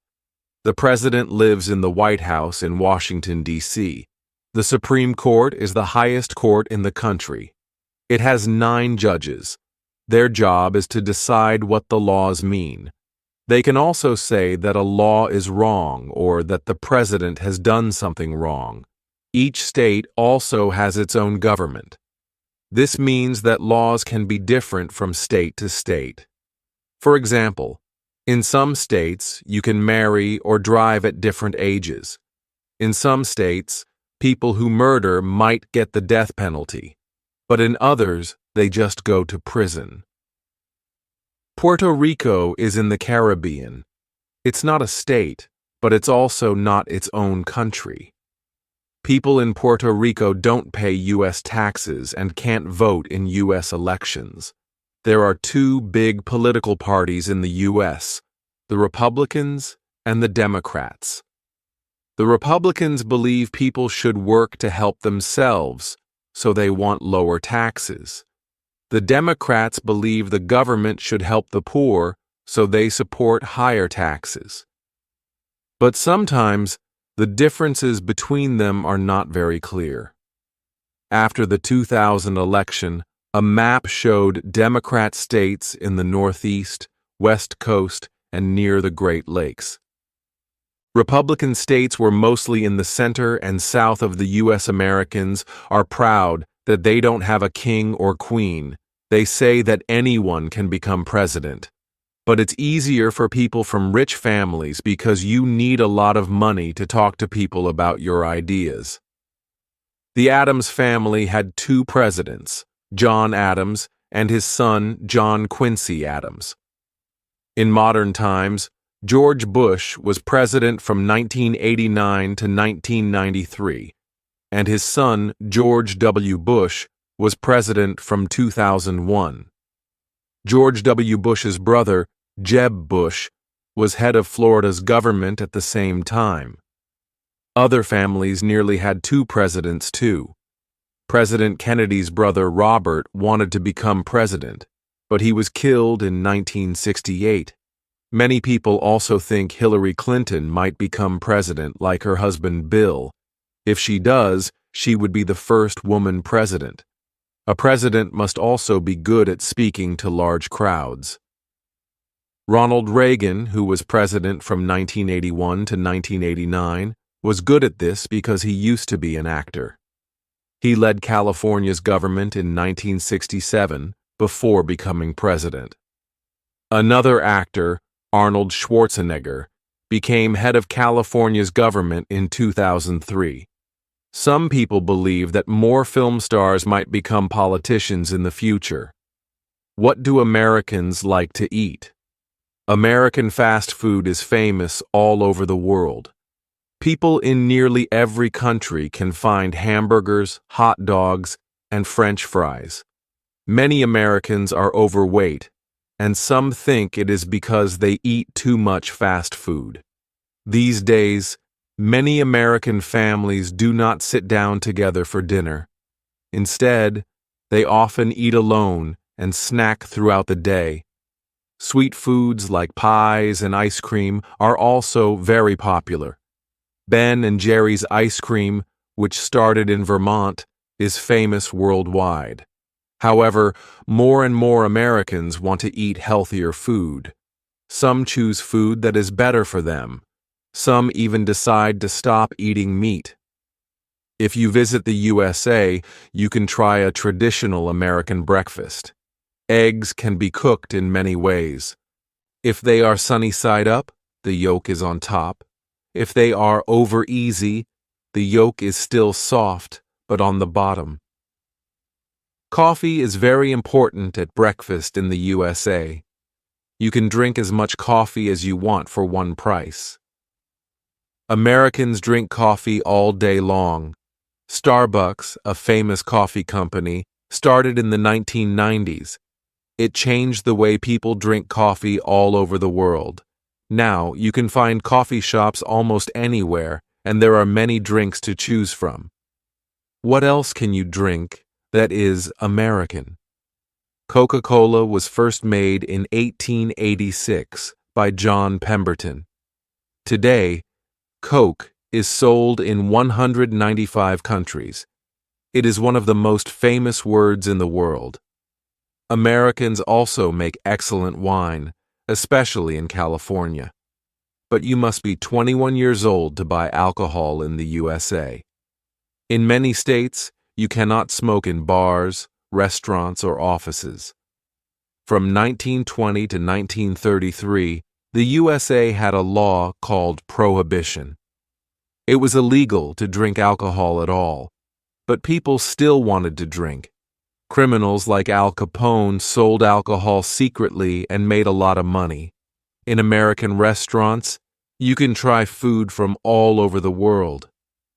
The president lives in the White House in Washington, D.C. The Supreme Court is the highest court in the country. It has 9 judges. Their job is to decide what the laws mean. They can also say that a law is wrong or that the president has done something wrong. Each state also has its own government. This means that laws can be different from state to state. For example, in some states, you can marry or drive at different ages. In some states, people who murder might get the death penalty, but in others, they just go to prison. Puerto Rico is in the Caribbean. It's not a state, but it's also not its own country. People in Puerto Rico don't pay U.S. taxes and can't vote in U.S. elections. There are 2 big political parties in the U.S., the Republicans and the Democrats. The Republicans believe people should work to help themselves, so they want lower taxes. The Democrats believe the government should help the poor, so they support higher taxes. But sometimes, the differences between them are not very clear. After the 2000 election, a map showed Democrat states in the Northeast, West Coast, and near the Great Lakes. Republican states were mostly in the center and south of the U.S. Americans are proud that they don't have a king or queen. They say that anyone can become president. But it's easier for people from rich families because you need a lot of money to talk to people about your ideas. The Adams family had 2 presidents, John Adams and his son John Quincy Adams. In modern times, George Bush was president from 1989 to 1993, and his son George W. Bush was president from 2001. George W. Bush's brother, Jeb Bush, was head of Florida's government at the same time. Other families nearly had 2 presidents too. President Kennedy's brother Robert wanted to become president, but he was killed in 1968. Many people also think Hillary Clinton might become president like her husband Bill. If she does, she would be the first woman president. A president must also be good at speaking to large crowds. Ronald Reagan, who was president from 1981 to 1989, was good at this because he used to be an actor. He led California's government in 1967 before becoming president. Another actor, Arnold Schwarzenegger, became head of California's government in 2003. Some people believe that more film stars might become politicians in the future. What do Americans like to eat? American fast food is famous all over the world. People in nearly every country can find hamburgers, hot dogs, and French fries. Many Americans are overweight, and some think it is because they eat too much fast food. These days, many American families do not sit down together for dinner. Instead, they often eat alone and snack throughout the day. Sweet foods like pies and ice cream are also very popular. Ben and Jerry's ice cream, which started in Vermont, is famous worldwide. However, more and more Americans want to eat healthier food. Some choose food that is better for them. Some even decide to stop eating meat. If you visit the USA, you can try a traditional American breakfast. Eggs can be cooked in many ways. If they are sunny side up, the yolk is on top. If they are over easy, the yolk is still soft, but on the bottom. Coffee is very important at breakfast in the USA. You can drink as much coffee as you want for one price. Americans drink coffee all day long. Starbucks, a famous coffee company, started in the 1990s. It changed the way people drink coffee all over the world. Now, you can find coffee shops almost anywhere, and there are many drinks to choose from. What else can you drink that is American? Coca-Cola was first made in 1886 by John Pemberton. Today, Coke is sold in 195 countries. It is one of the most famous words in the world. Americans also make excellent wine, especially in California. But you must be 21 years old to buy alcohol in the USA. In many states, you cannot smoke in bars, restaurants, or offices. From 1920 to 1933, the USA had a law called prohibition. It was illegal to drink alcohol at all, but people still wanted to drink. Criminals like Al Capone sold alcohol secretly and made a lot of money. In American restaurants, you can try food from all over the world.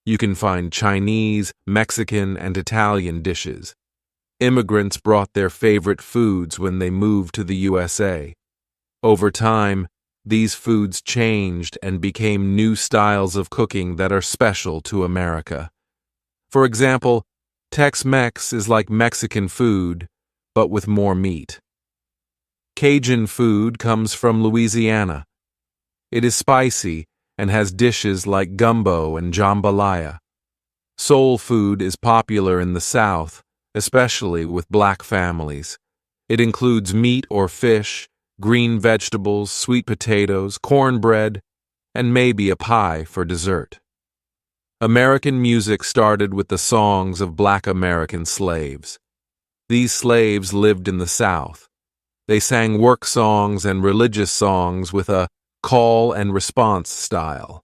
You can find Chinese, Mexican, and Italian dishes. Immigrants brought their favorite foods when they moved to the USA. Over time, these foods changed and became new styles of cooking that are special to America. For example, Tex-Mex is like Mexican food, but with more meat. Cajun food comes from Louisiana. It is spicy and has dishes like gumbo and jambalaya. Soul food is popular in the South, especially with black families. It includes meat or fish, green vegetables, sweet potatoes, cornbread, and maybe a pie for dessert. American music started with the songs of black American slaves. These slaves lived in the South. They sang work songs and religious songs with a call and response style.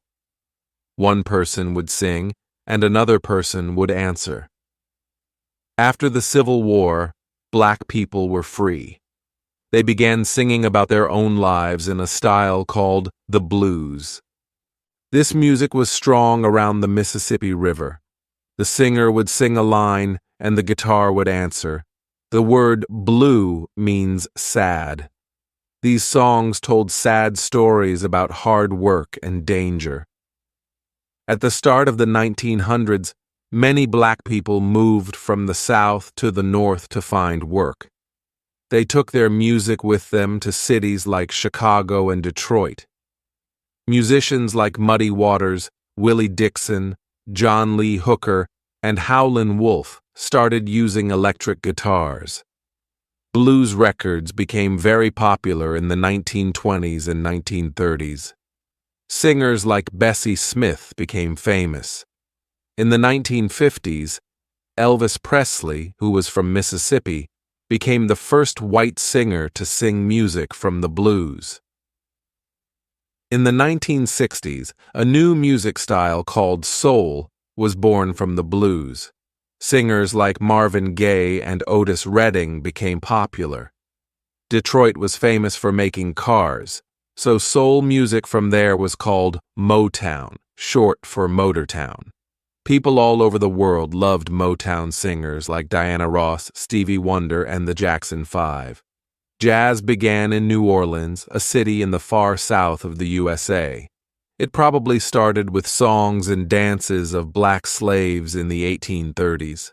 One person would sing, and another person would answer. After the Civil War, black people were free. They began singing about their own lives in a style called the blues. This music was strong around the Mississippi River. The singer would sing a line, and the guitar would answer. The word blue means sad. These songs told sad stories about hard work and danger. At the start of the 1900s, many black people moved from the South to the North to find work. They took their music with them to cities like Chicago and Detroit. Musicians like Muddy Waters, Willie Dixon, John Lee Hooker, and Howlin' Wolf started using electric guitars. Blues records became very popular in the 1920s and 1930s. Singers like Bessie Smith became famous. In the 1950s, Elvis Presley, who was from Mississippi, became the first white singer to sing music from the blues. In the 1960s, a new music style called soul was born from the blues. Singers like Marvin Gaye and Otis Redding became popular. Detroit was famous for making cars, so soul music from there was called Motown, short for Motortown. People all over the world loved Motown singers like Diana Ross, Stevie Wonder, and the Jackson 5. Jazz began in New Orleans, a city in the far south of the USA. It probably started with songs and dances of black slaves in the 1830s.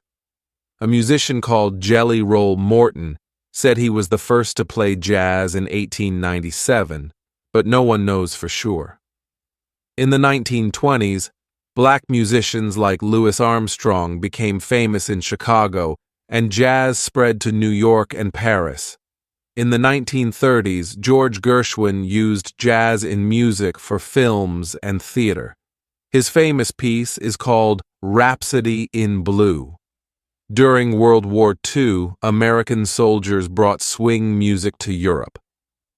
A musician called Jelly Roll Morton said he was the first to play jazz in 1897, but no one knows for sure. In the 1920s, black musicians like Louis Armstrong became famous in Chicago, and jazz spread to New York and Paris. In the 1930s, George Gershwin used jazz in music for films and theater. His famous piece is called Rhapsody in Blue. During World War II, American soldiers brought swing music to Europe.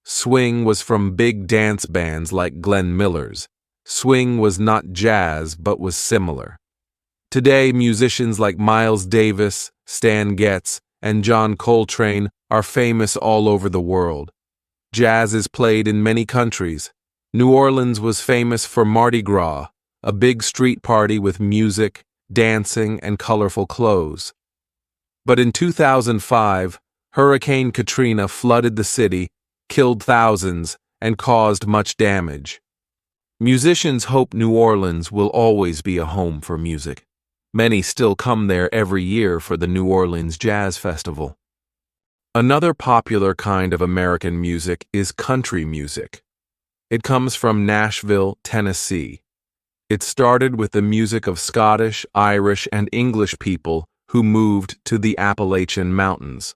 Swing was from big dance bands like Glenn Miller's. Swing was not jazz, but was similar. Today, musicians like Miles Davis, Stan Getz, and John Coltrane are famous all over the world. Jazz is played in many countries. New Orleans was famous for Mardi Gras, a big street party with music, dancing, and colorful clothes. But in 2005, Hurricane Katrina flooded the city, killed thousands, and caused much damage. Musicians hope New Orleans will always be a home for music. Many still come there every year for the New Orleans Jazz Festival. Another popular kind of American music is country music. It comes from Nashville, Tennessee. It started with the music of Scottish, Irish, and English people who moved to the Appalachian Mountains.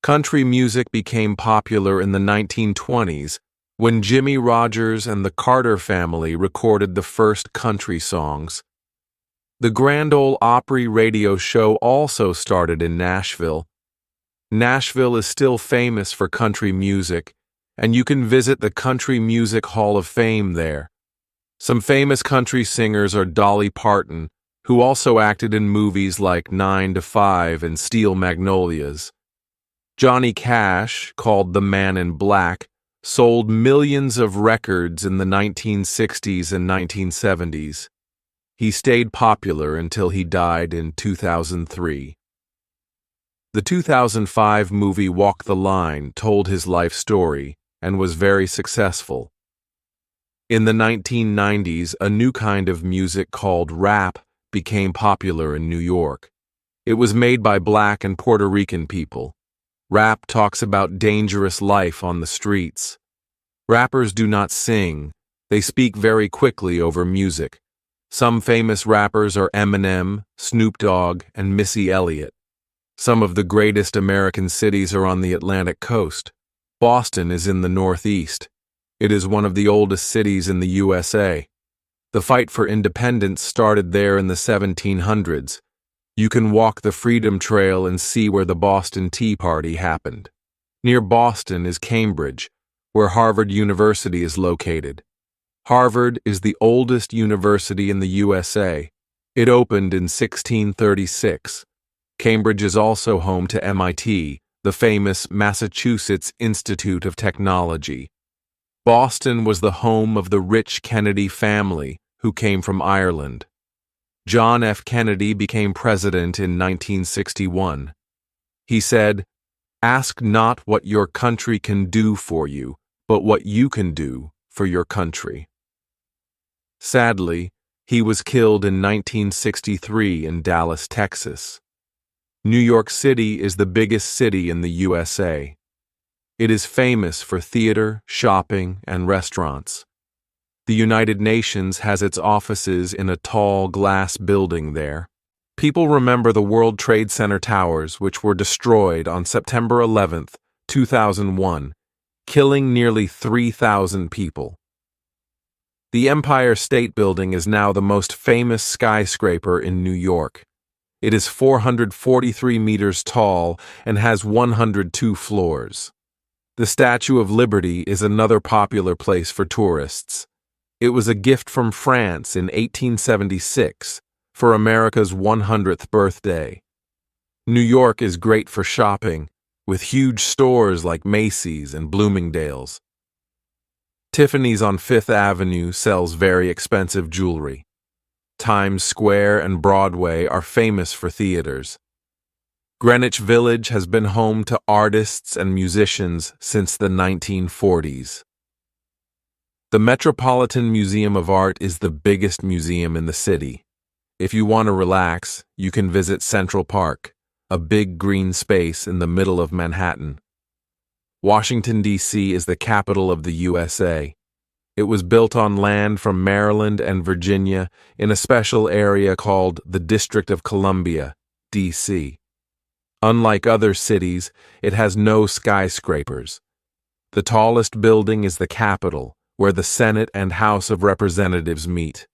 Country music became popular in the 1920s when Jimmie Rodgers and the Carter family recorded the first country songs. The Grand Ole Opry radio show also started in Nashville. Nashville is still famous for country music, and you can visit the Country Music Hall of Fame there. Some famous country singers are Dolly Parton, who also acted in movies like 9 to 5 and Steel Magnolias. Johnny Cash, called the Man in Black, sold millions of records in the 1960s and 1970s. He stayed popular until he died in 2003. The 2005 movie Walk the Line told his life story and was very successful. In the 1990s, a new kind of music called rap became popular in New York. It was made by Black and Puerto Rican people. Rap talks about dangerous life on the streets. Rappers do not sing, they speak very quickly over music. Some famous rappers are Eminem, Snoop Dogg, and Missy Elliott. Some of the greatest American cities are on the Atlantic coast. Boston is in the Northeast. It is one of the oldest cities in the USA. The fight for independence started there in the 1700s. You can walk the Freedom Trail and see where the Boston Tea Party happened. Near Boston is Cambridge, where Harvard University is located. Harvard is the oldest university in the USA. It opened in 1636. Cambridge is also home to MIT, the famous Massachusetts Institute of Technology. Boston was the home of the rich Kennedy family, who came from Ireland. John F. Kennedy became president in 1961. He said, "Ask not what your country can do for you, but what you can do for your country." Sadly, he was killed in 1963 in Dallas, Texas. New York City is the biggest city in the USA. It is famous for theater, shopping, and restaurants. The United Nations has its offices in a tall glass building there. People remember the World Trade Center towers, which were destroyed on September 11, 2001, killing nearly 3,000 people. The Empire State Building is now the most famous skyscraper in New York. It is 443 meters tall and has 102 floors. The Statue of Liberty is another popular place for tourists. It was a gift from France in 1876 for America's 100th birthday. New York is great for shopping, with huge stores like Macy's and Bloomingdale's. Tiffany's on Fifth Avenue sells very expensive jewelry. Times Square and Broadway are famous for theaters. Greenwich Village has been home to artists and musicians since the 1940s. The Metropolitan Museum of Art is the biggest museum in the city. If you want to relax, you can visit Central Park, a big green space in the middle of Manhattan. Washington, D.C. is the capital of the USA. It was built on land from Maryland and Virginia in a special area called the District of Columbia, D.C. Unlike other cities, it has no skyscrapers. The tallest building is the Capitol, where the Senate and House of Representatives meet.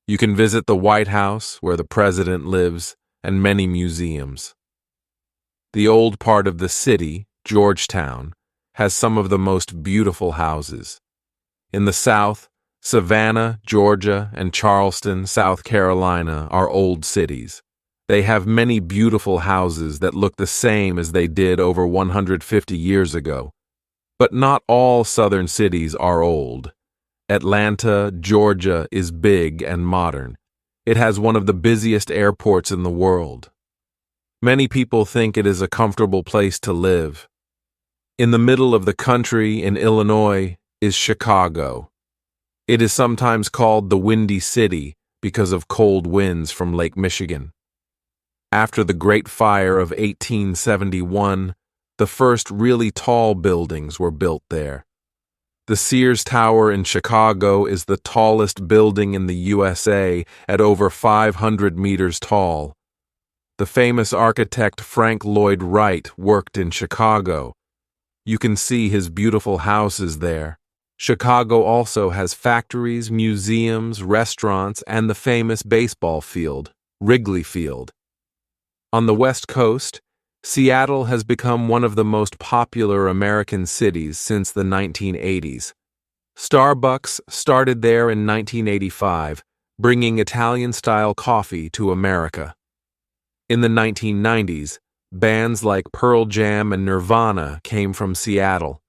You can visit the White House, where the president lives, and many museums. The old part of the city, Georgetown, has some of the most beautiful houses. In the south, Savannah, Georgia, and Charleston, South Carolina, are old cities. They have many beautiful houses that look the same as they did over 150 years ago. But not all southern cities are old. Atlanta, Georgia, is big and modern. It has one of the busiest airports in the world. Many people think it is a comfortable place to live. In the middle of the country in Illinois is Chicago. It is sometimes called the Windy City because of cold winds from Lake Michigan. After the Great Fire of 1871, the first really tall buildings were built there. The Sears Tower in Chicago is the tallest building in the USA at over 500 meters tall. The famous architect Frank Lloyd Wright worked in Chicago. You can see his beautiful houses there. Chicago also has factories, museums, restaurants, and the famous baseball field, Wrigley Field. On the West Coast, Seattle has become one of the most popular American cities since the 1980s. Starbucks started there in 1985, bringing Italian-style coffee to America. In the 1990s, bands like Pearl Jam and Nirvana came from Seattle.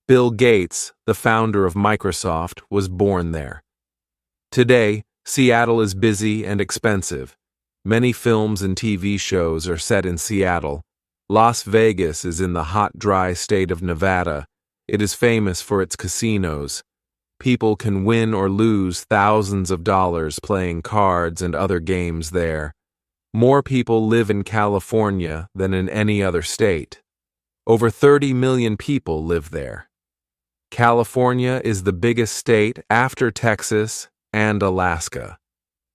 Bill Gates, the founder of Microsoft, was born there. Today, Seattle is busy and expensive. Many films and TV shows are set in Seattle. Las Vegas is in the hot, dry state of Nevada. It is famous for its casinos. People can win or lose thousands of dollars playing cards and other games there. More people live in California than in any other state. Over 30 million people live there. California is the biggest state after Texas and Alaska.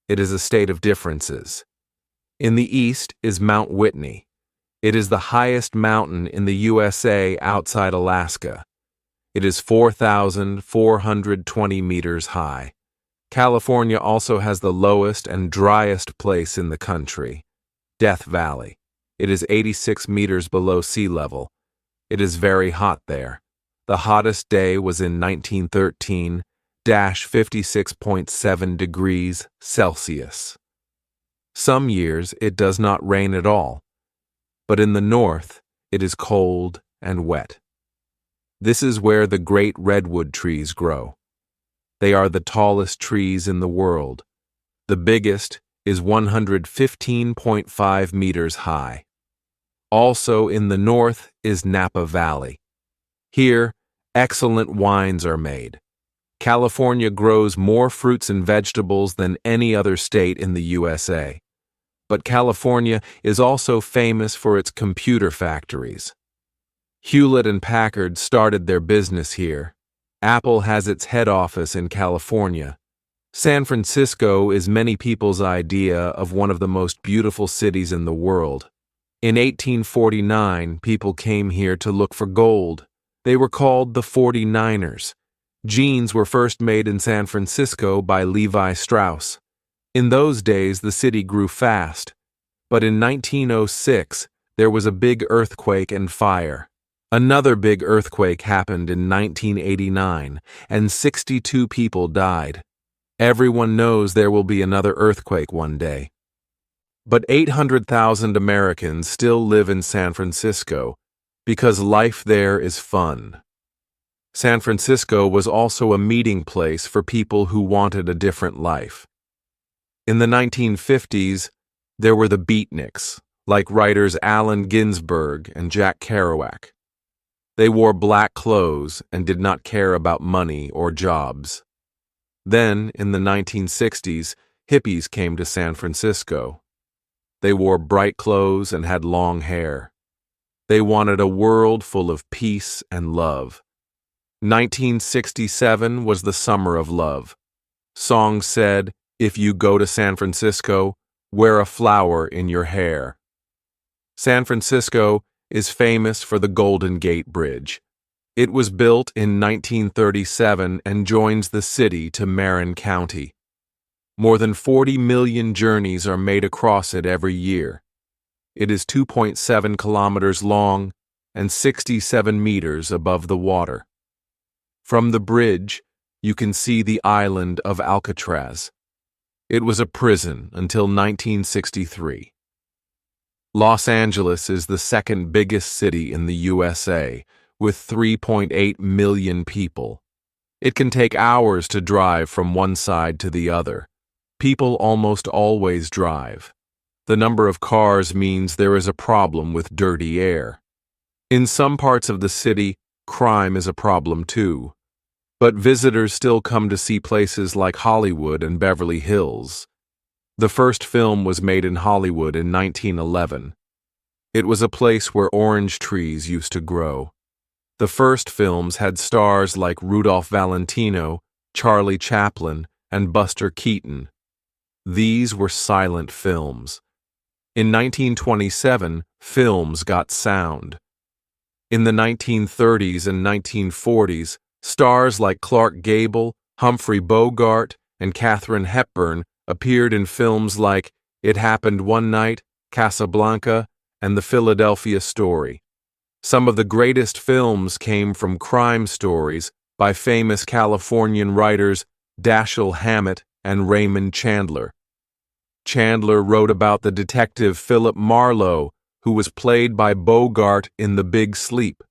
It is a state of differences. In the east is Mount Whitney. It is the highest mountain in the USA outside Alaska. It is 4,420 meters high. California also has the lowest and driest place in the country, Death Valley. It is 86 meters below sea level. It is very hot there. The hottest day was in 1913, 56.7 degrees Celsius. Some years it does not rain at all, but in the north it is cold and wet. This is where the great redwood trees grow. They are the tallest trees in the world. The biggest is 115.5 meters high. Also in the north is Napa Valley. Here, excellent wines are made. California grows more fruits and vegetables than any other state in the USA. But California is also famous for its computer factories. Hewlett and Packard started their business here. Apple has its head office in California. San Francisco is many people's idea of one of the most beautiful cities in the world. In 1849, people came here to look for gold. They were called the 49ers. Jeans were first made in San Francisco by Levi Strauss. In those days, the city grew fast. But in 1906, there was a big earthquake and fire. Another big earthquake happened in 1989, and 62 people died. Everyone knows there will be another earthquake one day. But 800,000 Americans still live in San Francisco because life there is fun. San Francisco was also a meeting place for people who wanted a different life. In the 1950s, there were the beatniks, like writers Allen Ginsberg and Jack Kerouac. They wore black clothes and did not care about money or jobs. Then, in the 1960s, hippies came to San Francisco. They wore bright clothes and had long hair. They wanted a world full of peace and love. 1967 was the summer of love. Songs said, "If you go to San Francisco, wear a flower in your hair." San Francisco is famous for the Golden Gate Bridge. It was built in 1937 and joins the city to Marin County. More than 40 million journeys are made across it every year. It is 2.7 kilometers long and 67 meters above the water. From the bridge, you can see the island of Alcatraz. It was a prison until 1963. Los Angeles is the second biggest city in the USA, with 3.8 million people. It can take hours to drive from one side to the other. People almost always drive. The number of cars means there is a problem with dirty air. In some parts of the city, crime is a problem too. But visitors still come to see places like Hollywood and Beverly Hills. The first film was made in Hollywood in 1911. It was a place where orange trees used to grow. The first films had stars like Rudolph Valentino, Charlie Chaplin, and Buster Keaton. These were silent films. In 1927, films got sound. In the 1930s and 1940s, stars like Clark Gable, Humphrey Bogart, and Katharine Hepburn appeared in films like It Happened One Night, Casablanca, and The Philadelphia Story. Some of the greatest films came from crime stories by famous Californian writers Dashiell Hammett and Raymond Chandler. Chandler wrote about the detective Philip Marlowe, who was played by Bogart in The Big Sleep.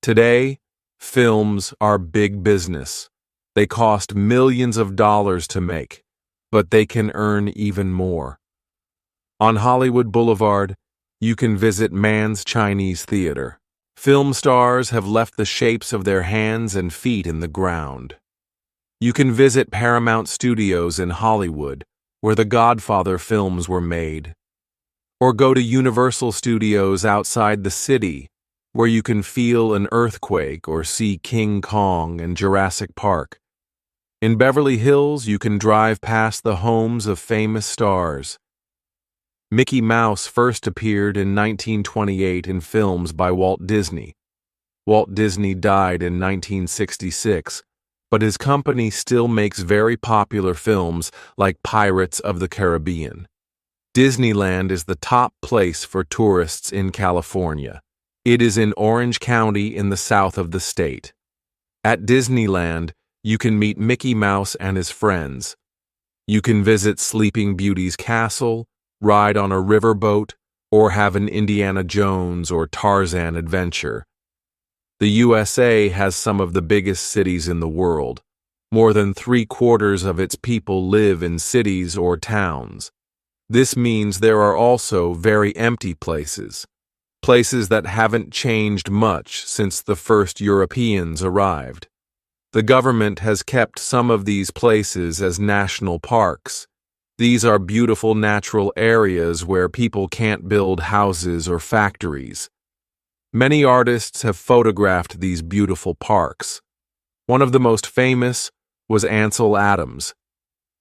Today, films are big business. They cost millions of dollars to make, but they can earn even more. On Hollywood Boulevard, you can visit Mann's Chinese Theater. Film stars have left the shapes of their hands and feet in the ground. You can visit Paramount Studios in Hollywood, where the Godfather films were made. Or go to Universal Studios outside the city, where you can feel an earthquake or see King Kong and Jurassic Park. In Beverly Hills, you can drive past the homes of famous stars. Mickey Mouse first appeared in 1928 in films by Walt Disney. Walt Disney died in 1966, but his company still makes very popular films like Pirates of the Caribbean. Disneyland is the top place for tourists in California. It is in Orange County in the south of the state. At Disneyland, you can meet Mickey Mouse and his friends. You can visit Sleeping Beauty's castle, ride on a riverboat, or have an Indiana Jones or Tarzan adventure. The USA has some of the biggest cities in the world. More than 3/4 of its people live in cities or towns. This means there are also very empty places that haven't changed much since the first Europeans arrived. The government has kept some of these places as national parks. These are beautiful natural areas where people can't build houses or factories. Many artists have photographed these beautiful parks. One of the most famous was Ansel Adams.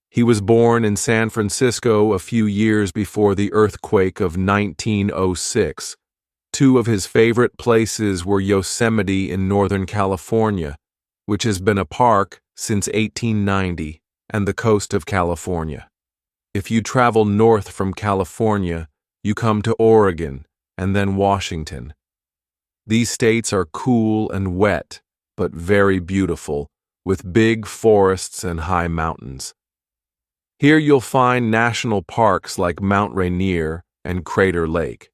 He was born in San Francisco a few years before the earthquake of 1906. Two of his favorite places were Yosemite in Northern California, which has been a park since 1890, and the coast of California. If you travel north from California, you come to Oregon and then Washington. These states are cool and wet, but very beautiful, with big forests and high mountains. Here you'll find national parks like Mount Rainier and Crater Lake.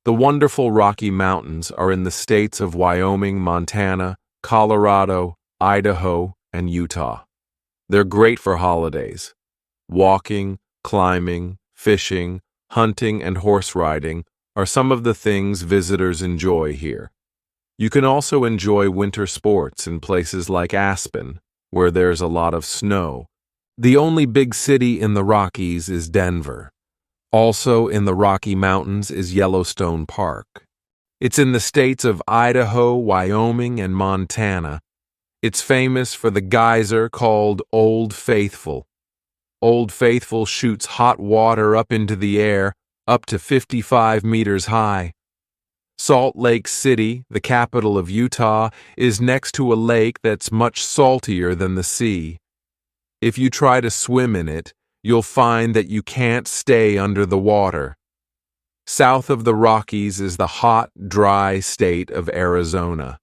The wonderful Rocky Mountains are in the states of Wyoming, Montana, Colorado, Idaho, and Utah. They're great for holidays. Walking, climbing, fishing, hunting, and horse riding are some of the things visitors enjoy here. You can also enjoy winter sports in places like Aspen, where there's a lot of snow. The only big city in the Rockies is Denver. Also in the Rocky Mountains is Yellowstone Park. It's in the states of Idaho, Wyoming, and Montana. It's famous for the geyser called Old Faithful. Old Faithful shoots hot water up into the air, up to 55 meters high. Salt Lake City, the capital of Utah, is next to a lake that's much saltier than the sea. If you try to swim in it, you'll find that you can't stay under the water. South of the Rockies is the hot, dry state of Arizona.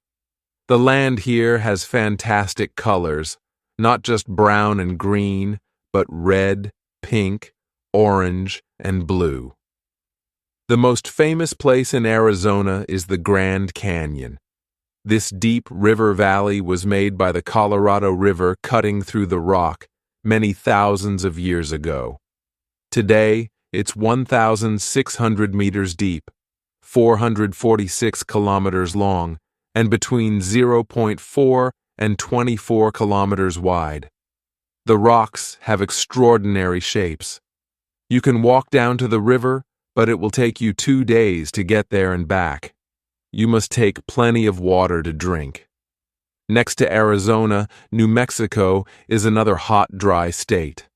The land here has fantastic colors, not just brown and green, but red, pink, orange, and blue. The most famous place in Arizona is the Grand Canyon. This deep river valley was made by the Colorado River cutting through the rock many thousands of years ago. Today, it's 1,600 meters deep, 446 kilometers long, and between 0.4 and 24 kilometers wide. The rocks have extraordinary shapes. You can walk down to the river, but it will take you 2 days to get there and back. You must take plenty of water to drink. Next to Arizona, New Mexico is another hot, dry state.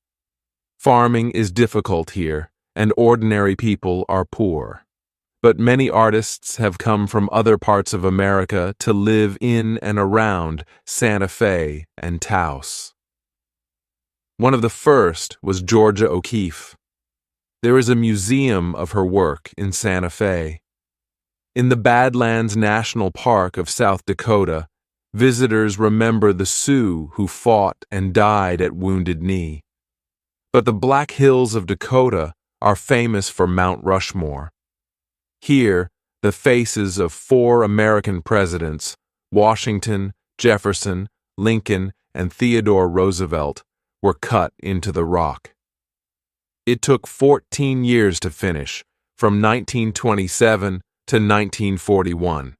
Farming is difficult here, and ordinary people are poor. But many artists have come from other parts of America to live in and around Santa Fe and Taos. One of the first was Georgia O'Keeffe. There is a museum of her work in Santa Fe. In the Badlands National Park of South Dakota, visitors remember the Sioux who fought and died at Wounded Knee. But the Black Hills of Dakota are famous for Mount Rushmore. Here, the faces of 4 American presidents, Washington, Jefferson, Lincoln, and Theodore Roosevelt, were cut into the rock. It took 14 years to finish, from 1927 to 1941.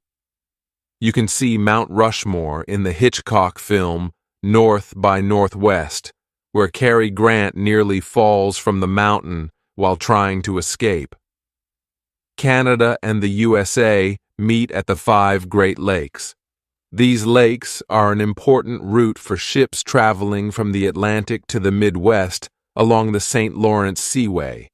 You can see Mount Rushmore in the Hitchcock film North by Northwest, where Cary Grant nearly falls from the mountain while trying to escape. Canada and the USA meet at the 5 Great Lakes. These lakes are an important route for ships traveling from the Atlantic to the Midwest along the St. Lawrence Seaway.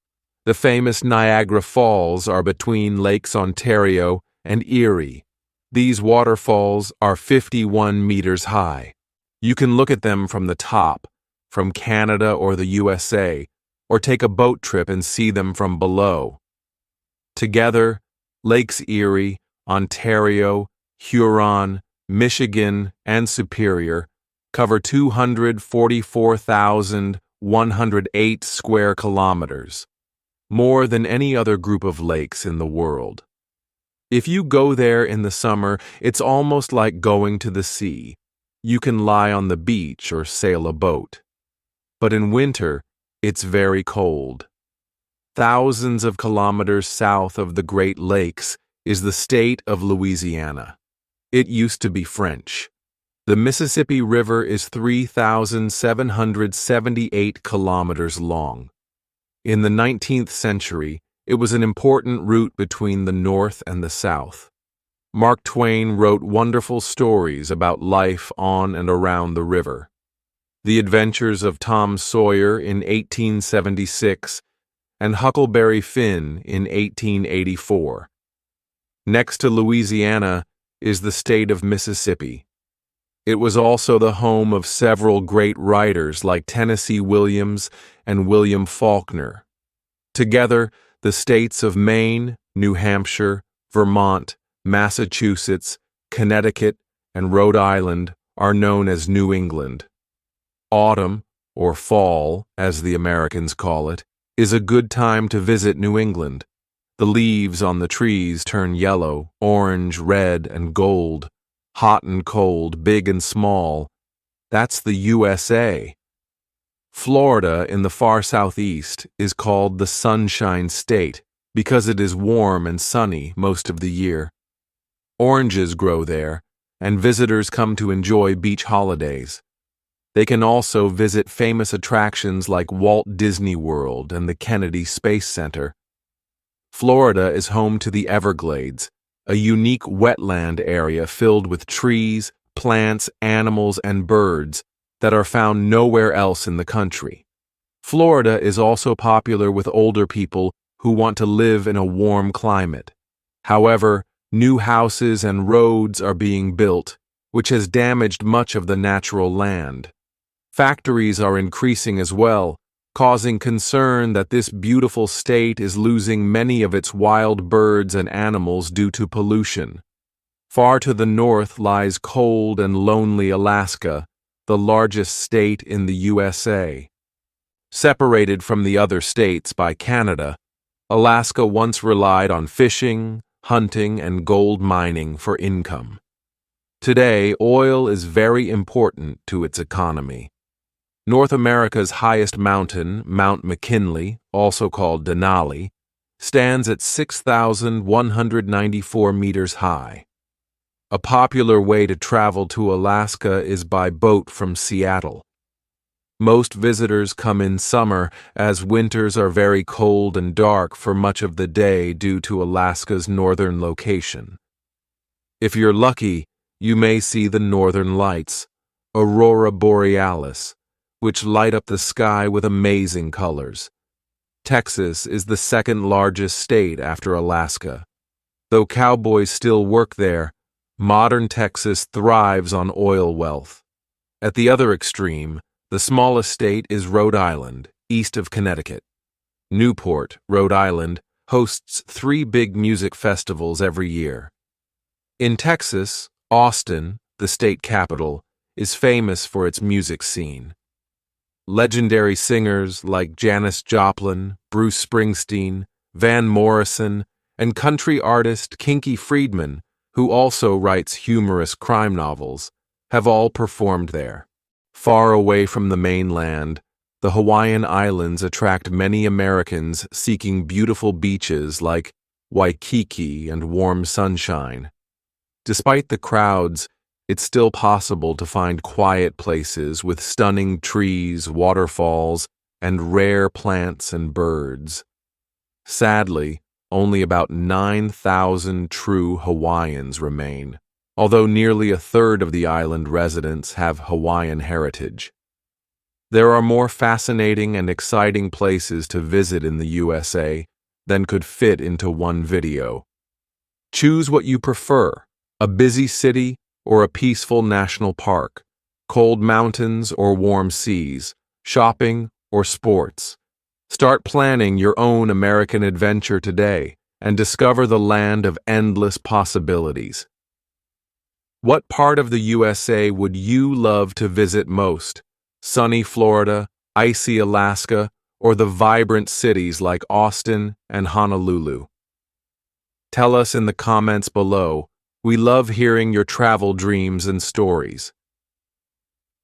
The famous Niagara Falls are between Lakes Ontario and Erie. These waterfalls are 51 meters high. You can look at them from the top, from Canada or the USA, or take a boat trip and see them from below. Together, Lakes Erie, Ontario, Huron, Michigan, and Superior cover 244,108 square kilometers, more than any other group of lakes in the world. If you go there in the summer, it's almost like going to the sea. You can lie on the beach or sail a boat. But in winter, it's very cold. Thousands of kilometers south of the Great Lakes is the state of Louisiana. It used to be French. The Mississippi River is 3,778 kilometers long. In the 19th century, it was an important route between the North and the South. Mark Twain wrote wonderful stories about life on and around the river. The Adventures of Tom Sawyer in 1876 and Huckleberry Finn in 1884. Next to Louisiana is the state of Mississippi. It was also the home of several great writers like Tennessee Williams and William Faulkner. Together, the states of Maine, New Hampshire, Vermont, Massachusetts, Connecticut, and Rhode Island are known as New England. Autumn, or fall, as the Americans call it, is a good time to visit New England. The leaves on the trees turn yellow, orange, red, and gold. Hot and cold, big and small. That's the USA. Florida, in the far southeast, is called the Sunshine State because it is warm and sunny most of the year. Oranges grow there, and visitors come to enjoy beach holidays. They can also visit famous attractions like Walt Disney World and the Kennedy Space Center. Florida is home to the Everglades, a unique wetland area filled with trees, plants, animals, and birds that are found nowhere else in the country. Florida is also popular with older people who want to live in a warm climate. However, new houses and roads are being built, which has damaged much of the natural land. Factories are increasing as well, causing concern that this beautiful state is losing many of its wild birds and animals due to pollution. Far to the north lies cold and lonely Alaska, the largest state in the USA. Separated from the other states by Canada, Alaska once relied on fishing, hunting, and gold mining for income. Today, oil is very important to its economy. North America's highest mountain, Mount McKinley, also called Denali, stands at 6,194 meters high. A popular way to travel to Alaska is by boat from Seattle. Most visitors come in summer, as winters are very cold and dark for much of the day due to Alaska's northern location. If you're lucky, you may see the northern lights, aurora borealis, which light up the sky with amazing colors. Texas is the second largest state after Alaska. Though cowboys still work there, modern Texas thrives on oil wealth. At the other extreme, the smallest state is Rhode Island, east of Connecticut. Newport, Rhode Island, hosts 3 big music festivals every year. In Texas, Austin, the state capital, is famous for its music scene. Legendary singers like Janis Joplin, Bruce Springsteen, Van Morrison, and country artist Kinky Friedman, who also writes humorous crime novels, have all performed there. Far away from the mainland, the Hawaiian Islands attract many Americans seeking beautiful beaches like Waikiki and warm sunshine. Despite the crowds, it's still possible to find quiet places with stunning trees, waterfalls, and rare plants and birds. Sadly, only about 9,000 true Hawaiians remain, although nearly a third of the island residents have Hawaiian heritage. There are more fascinating and exciting places to visit in the USA than could fit into one video. Choose what you prefer: a busy city or a peaceful national park, cold mountains or warm seas, shopping or sports. Start planning your own American adventure today and discover the land of endless possibilities. What part of the USA would you love to visit most? Sunny Florida, icy Alaska, or the vibrant cities like Austin and Honolulu? Tell us in the comments below. We love hearing your travel dreams and stories.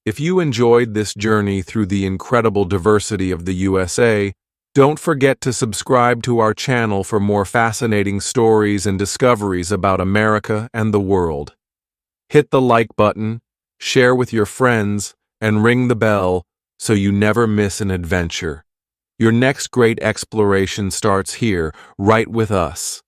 If you enjoyed this journey through the incredible diversity of the USA, don't forget to subscribe to our channel for more fascinating stories and discoveries about America and the world. Hit the like button, share with your friends, and ring the bell so you never miss an adventure. Your next great exploration starts here, right with us.